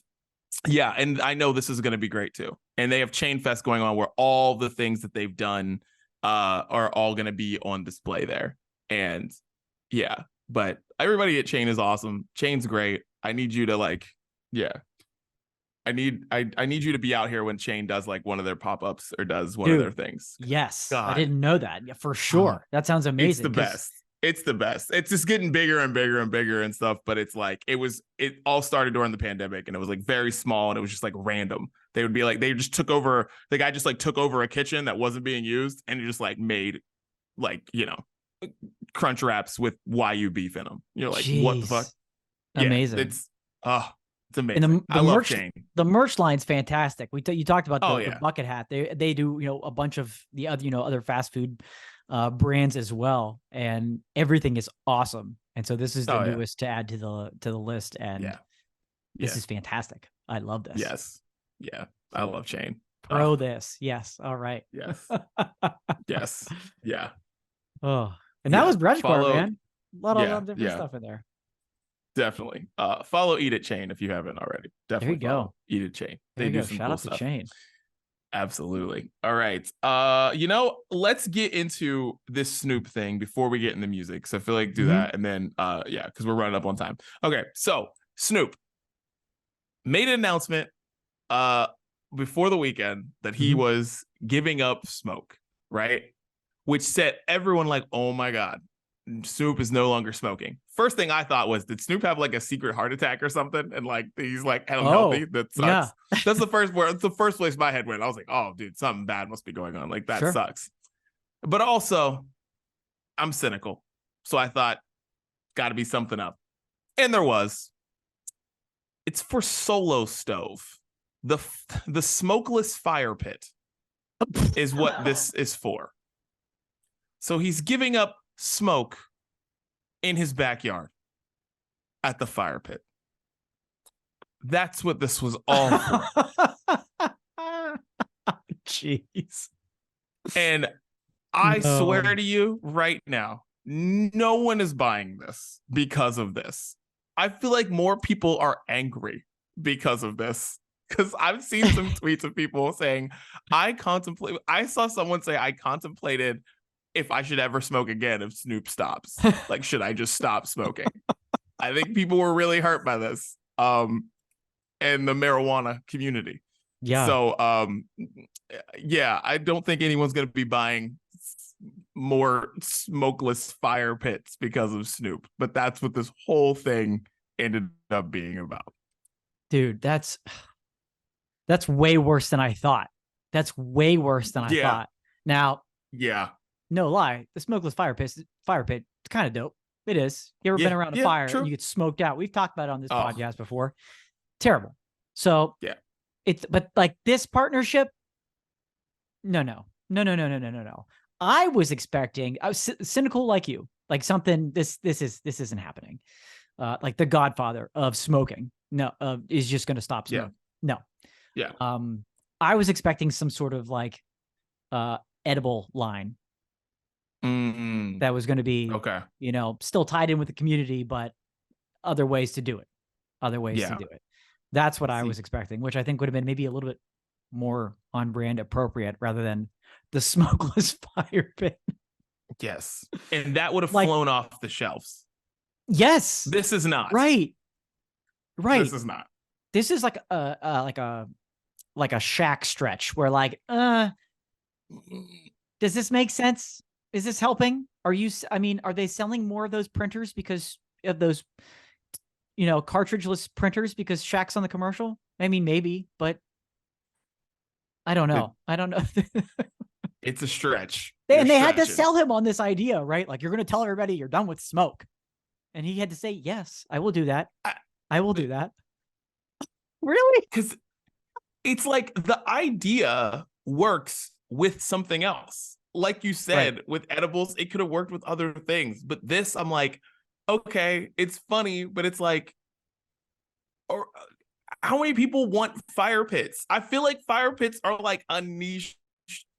yeah, and I know this is going to be great too. And they have Chain Fest going on where all the things that they've done are all going to be on display there. And yeah, but everybody at Chain is awesome. Chain's great. I need you to I need you to be out here when Chain does like one of their pop-ups or does one of their things. Yes. God. I didn't know that. Yeah, for sure. That sounds amazing. It's the best. It's the best. It's just getting bigger and bigger and bigger and stuff. But it's like, it all started during the pandemic and it was like very small and it was just like random. They would be like, the guy just like took over a kitchen that wasn't being used and he just like made like, crunch wraps with YU beef in them. You're like, Jeez. What the fuck? Amazing. Yeah, it's amazing. And I love Chain. The merch line's fantastic. You talked about the bucket hat. They do a bunch of the other other fast food brands as well, and everything is awesome. And so this is the newest to add to the list, and this is fantastic. I love this. Yes, yeah, I love Chain. This, yes, all right. Yes, yes, yeah. Oh, and that was Brunch Bar, man. A lot of different stuff in there. Definitely. Follow Eat at Chain if you haven't already. Definitely. There you go. Eat at Chain. They do some cool stuff. Shout out to Chain. Absolutely. All right. Let's get into this Snoop thing before we get into music. So I feel like do that. And then because we're running up on time. Okay. So Snoop made an announcement before the weekend that he was giving up smoke, right? which set everyone like, oh my God, Snoop is no longer smoking. First thing I thought was, did Snoop have like a secret heart attack or something? And like, he's like unhealthy. That sucks. Yeah. That's the first place my head went. I was like, oh, dude, something bad must be going on. Like, that sucks. But also, I'm cynical. So I thought, got to be something up. And there was. It's for Solo Stove. The smokeless fire pit is what this is for. So he's giving up smoke in his backyard at the fire pit. That's what this was all for. Jeez. And I swear to you right now, no one is buying this because of this. I feel like more people are angry because of this. Because I've seen some tweets of people saying, I saw someone say, I contemplated if I should ever smoke again if Snoop stops. Like, should I just stop smoking? I think people were really hurt by this. And the marijuana community. Yeah. So, yeah, I don't think anyone's going to be buying more smokeless fire pits because of Snoop. But that's what this whole thing ended up being about. Dude, that's way worse than I thought. That's way worse than I thought. Now, no lie, the smokeless fire pit, it's kind of dope. It is. You ever been around a fire and you get smoked out? We've talked about it on this podcast before. Terrible. So but like this partnership, no. I was expecting, I was cynical like you, like something, this isn't happening. Like the godfather of smoking, is just going to stop smoking. No. Yeah. I was expecting some sort of like edible line that was going to be, still tied in with the community, but other ways to do it. That's what I was expecting, which I think would have been maybe a little bit more on brand appropriate rather than the smokeless fire pit. Yes. And that would have flown off the shelves. Yes. This is not. Right. This is not. This is like a Shaq stretch where like, does this make sense? Is this helping? Are they selling more of those printers because of those, cartridgeless printers because Shaq's on the commercial? I mean, maybe, but I don't know. It's a stretch. And they had to sell him on this idea, right? Like, you're going to tell everybody you're done with smoke. And he had to say, yes, I will do that. I will do that. Really? Because it's like the idea works with something else. Like you said, with edibles, it could have worked with other things. But this, I'm like, okay, it's funny, but it's like, or how many people want fire pits? I feel like fire pits are like a niche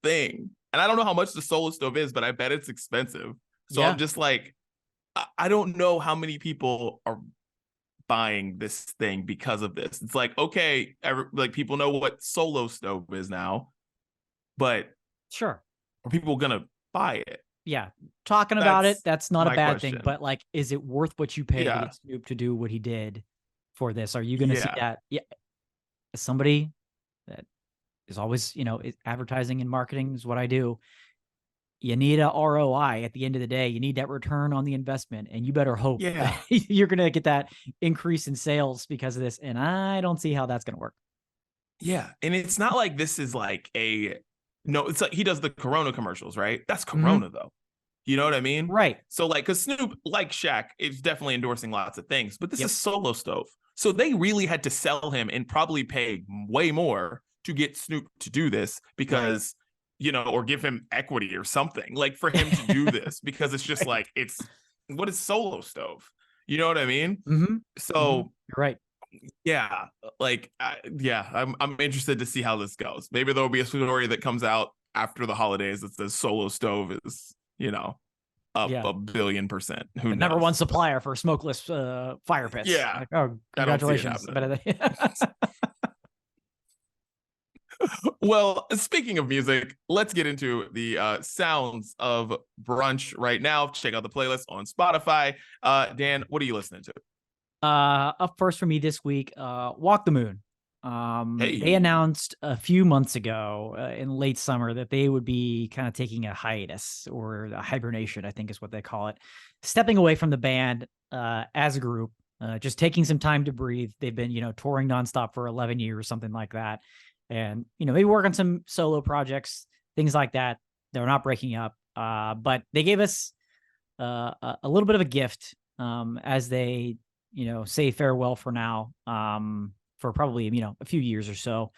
thing. And I don't know how much the Solo Stove is, but I bet it's expensive. So I'm just like, I don't know how many people are buying this thing because of this. It's like, okay, like people know what Solo Stove is now, but sure, are people gonna buy it? Yeah, talking about it, that's not a bad thing. But like, is it worth what you pay to get Snoop to do what he did for this? Are you gonna see that? Yeah, as somebody that is always, advertising and marketing is what I do. You need a ROI at the end of the day. You need that return on the investment, and you better hope that you're going to get that increase in sales because of this. And I don't see how that's going to work. Yeah. And it's not like this is like it's like he does the Corona commercials, right? That's Corona though. You know what I mean? Right. So like, cause Snoop, like Shaq, is definitely endorsing lots of things, but this is Solo Stove. So they really had to sell him and probably pay way more to get Snoop to do this because or give him equity or something like for him to do this because it's just like, what is Solo Stove? You know what I mean? So you're right. Yeah. Like, I'm interested to see how this goes. Maybe there'll be a story that comes out after the holidays that says Solo Stove is, up 1 billion%. Who knows? Number one supplier for smokeless fire pits. Yeah. Like, oh, congratulations. Well, speaking of music, let's get into the sounds of brunch right now. Check out the playlist on Spotify. Dan, what are you listening to? Up first for me this week, Walk the Moon. They announced a few months ago in late summer that they would be kind of taking a hiatus, or a hibernation, I think is what they call it, stepping away from the band as a group, just taking some time to breathe. They've been, touring nonstop for 11 years, something like that. And, maybe work on some solo projects, things like that. They're not breaking up, but they gave us a little bit of a gift as they, say farewell for now, for probably, a few years or so,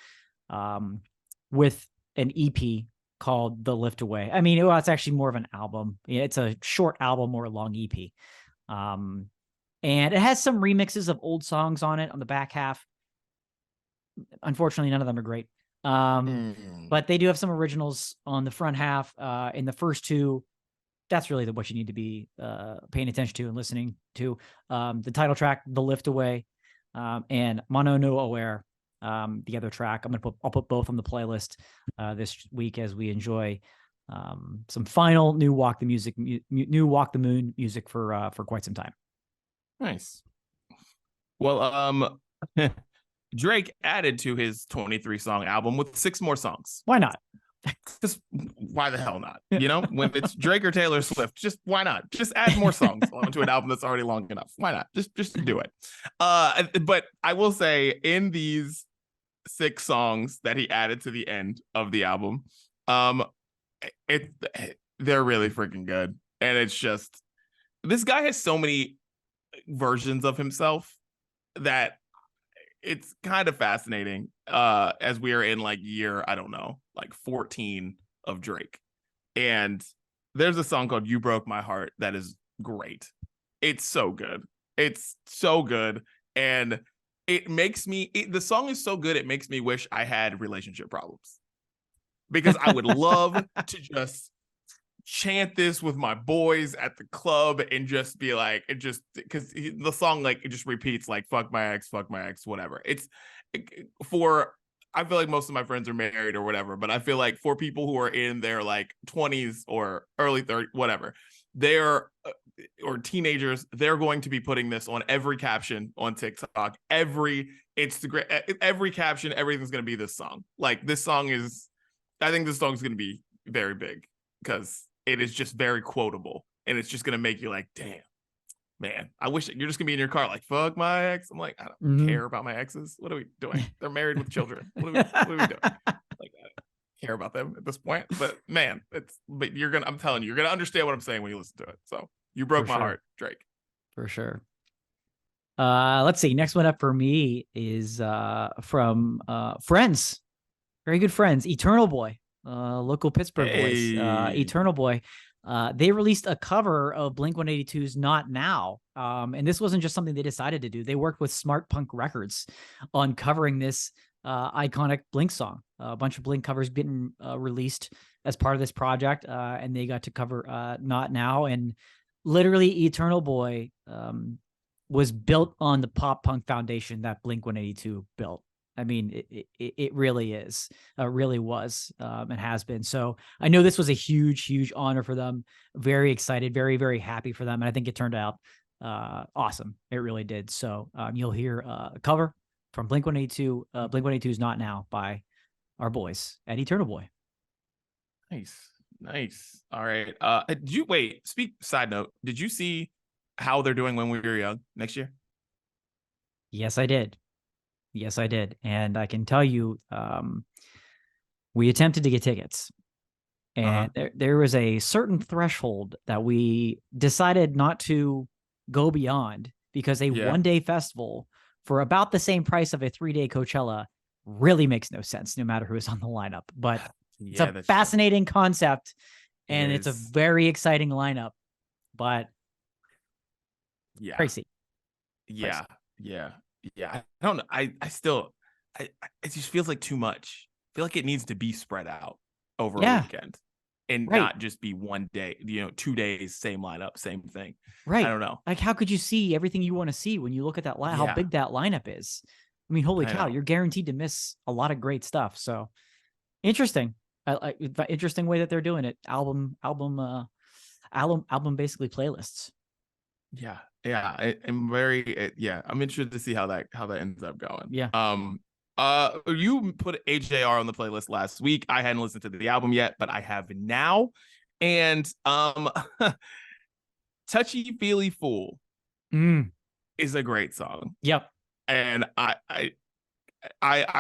with an EP called The Lift Away. I mean, it's actually more of an album. It's a short album or a long EP. And it has some remixes of old songs on it on the back half. Unfortunately, none of them are great. But they do have some originals on the front half. In the first two, that's really what you need to be paying attention to and listening to. The title track, The Lift Away, and Mano No Aware, the other track. I'll put both on the playlist this week as we enjoy some final new Walk the Moon music for quite some time. Nice. Well, Drake added to his 23 song album with 6 more songs. Why not? Just why the hell not? When it's Drake or Taylor Swift, just why not? Just add more songs onto an album that's already long enough. Why not? Just do it. But I will say, in these 6 songs that he added to the end of the album, they're really freaking good. And it's just, this guy has so many versions of himself that it's kind of fascinating as we are in year, I don't know, 14 of Drake. And there's a song called You Broke My Heart that is great. It's so good. It's so good. And it makes me, the song is so good, it makes me wish I had relationship problems. Because I would love to just chant this with my boys at the club and just be like, it just, because the song it just repeats fuck my ex, whatever. I feel like most of my friends are married or whatever, but I feel like for people who are in their 20s or early 30s, whatever, they're or teenagers, they're going to be putting this on every caption on TikTok, every Instagram, every caption, everything's going to be this song. I think this song is going to be very big because it is just very quotable, and it's just going to make you damn, man, I wish you're just going to be in your car fuck my ex. I'm I don't care about my exes. What are we doing? They're married with children. What are we doing? I don't care about them at this point. But man, I'm telling you, you're going to understand what I'm saying when you listen to it. So You Broke My Heart, Drake. For sure. Let's see. Next one up for me is from Friends. Very good friends. Eternal Boy. Local Pittsburgh boys, Eternal Boy. They released a cover of Blink-182's Not Now. And this wasn't just something they decided to do. They worked with Smart Punk Records on covering this iconic Blink song. A bunch of Blink covers getting released as part of this project. And they got to cover Not Now. And literally Eternal Boy was built on the pop punk foundation that Blink-182 built. I mean, it really is, really was, and has been. So I know this was a huge, huge honor for them. Very excited, very, very happy for them. And I think it turned out awesome. It really did. So you'll hear a cover from Blink-182, Blink-182's Not Now by our boys at Eternal Boy. Nice. All right. Side note, did you see how they're doing When We Were Young next year? Yes, I did. And I can tell you, we attempted to get tickets, and there was a certain threshold that we decided not to go beyond, because a one-day festival for about the same price of a 3-day Coachella really makes no sense, no matter who is on the lineup. But it's a fascinating concept, and it's a very exciting lineup, but crazy. Yeah. I don't know. I still, it just feels like too much. I feel like it needs to be spread out over a weekend and not just be one day, 2 days, same lineup, same thing. Right. I don't know. How could you see everything you want to see when you look at that how big that lineup is? I mean, holy cow, you're guaranteed to miss a lot of great stuff. So interesting. Interesting way that they're doing it. Album basically playlists. I'm very I'm interested to see how that ends up going. You put AJR on the playlist last week. I hadn't listened to the album yet, but I have now. And Touchy Feely Fool is a great song. Yep. And I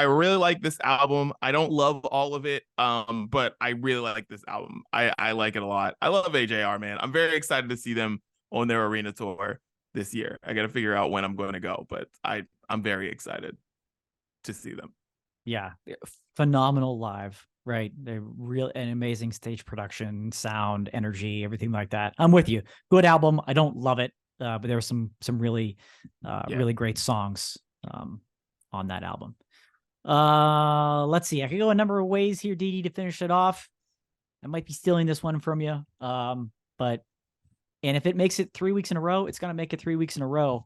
really like this album. I don't love all of it, but I really like this album. I like it a lot. I love AJR, man. I'm very excited to see them on their arena tour this year. I got to figure out when I'm going to go, but I'm very excited to see them. Yeah, phenomenal live, right? They're real and amazing stage production, sound, energy, everything like that. I'm with you. Good album. I don't love it, but there were some really really great songs on that album. Let's see. I could go a number of ways here, Dee Dee, to finish it off. I might be stealing this one from you, but if it makes it 3 weeks in a row, it's gonna make it 3 weeks in a row.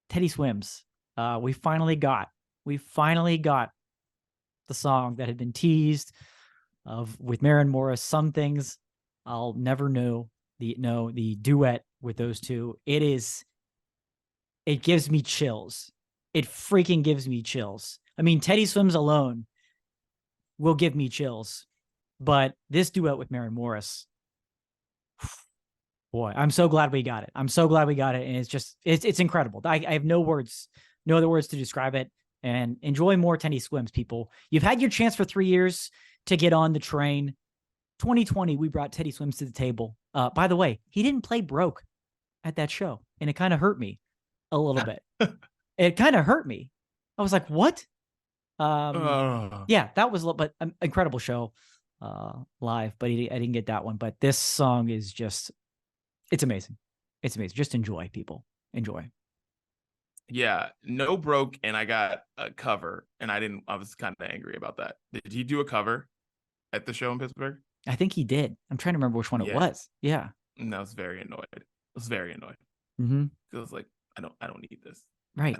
Teddy Swims. We finally got the song that had been teased with Maren Morris. Some things I'll never know. The duet with those two. It gives me chills. It freaking gives me chills. I mean, Teddy Swims alone will give me chills, but this duet with Maren Morris, boy, I'm so glad we got it. I'm so glad we got it. And it's incredible. I have no other words to describe it. And enjoy more Teddy Swims, people. You've had your chance for 3 years to get on the train. 2020, we brought Teddy Swims to the table. By the way, he didn't play broke at that show. And it kind of hurt me a little bit. It kind of hurt me. I was like, what? Yeah, that was but an incredible show live, but I didn't get that one. But this song is it's amazing. It's amazing. Just enjoy, people. Enjoy. Yeah, no broke, and I got a cover, and I was kind of angry about that. Did he do a cover at the show in Pittsburgh? I think he did. I'm trying to remember which one it was. Yeah. And I was very annoyed. Mm-hmm. It was like, I don't need this. Right.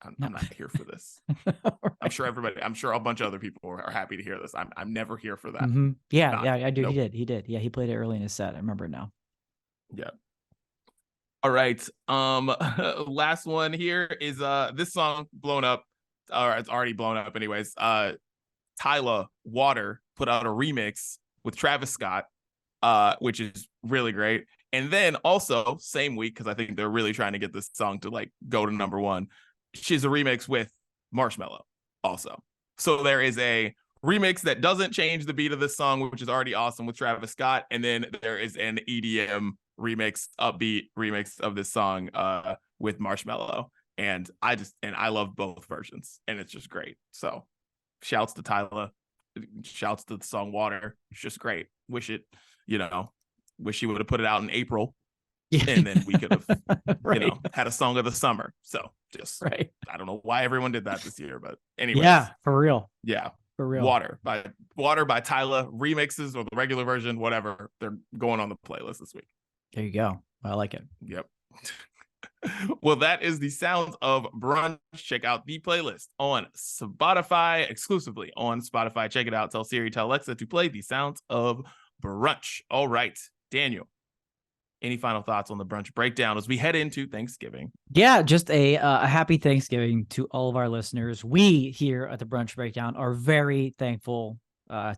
I'm not here for this. Right. I'm sure a bunch of other people are happy to hear this. I'm never here for that. Mm-hmm. Yeah, I do. Nope. He did. Yeah, he played it early in his set. I remember it now. Yeah. All right. Last one here is this song blown up, or it's already blown up anyways. Tyla Water put out a remix with Travis Scott, which is really great. And then also same week, because I think they're really trying to get this song to like go to number one. She's a remix with Marshmello also. So there is a remix that doesn't change the beat of this song, which is already awesome, with Travis Scott. And then there is an EDM upbeat remix of this song with Marshmello. And I love both versions, and it's just great. So shouts to Tyla, shouts to the song Water. It's just great. Wish she would have put it out in April. Yeah. And then we could have, right. Had a song of the summer. So just, right. I don't know why everyone did that this year, but anyway. Yeah, for real. Yeah. For real. Water by Tyla, remixes or the regular version, whatever. They're going on the playlist this week. There you go. I like it. Yep. Well, that is the sounds of brunch. Check out the playlist on Spotify, exclusively on Spotify. Check it out. Tell Siri, tell Alexa to play the sounds of brunch. All right, Daniel, any final thoughts on the brunch breakdown as we head into Thanksgiving? Yeah, just a happy Thanksgiving to all of our listeners. We here at the Brunch Breakdown are very thankful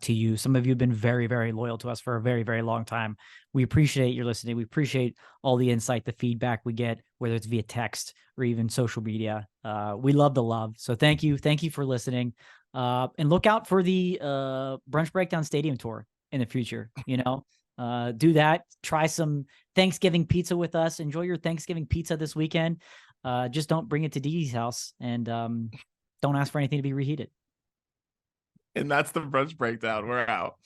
to you. Some of you have been very, very loyal to us for a very, very long time. We appreciate your listening. We appreciate all the insight, the feedback we get, whether it's via text or even social media. We love the love. So thank you. Thank you for listening. And look out for the Brunch Breakdown Stadium Tour in the future. Do that. Try some Thanksgiving pizza with us. Enjoy your Thanksgiving pizza this weekend. Just don't bring it to Dee Dee's house, and don't ask for anything to be reheated. And that's the Brunch Breakdown. We're out.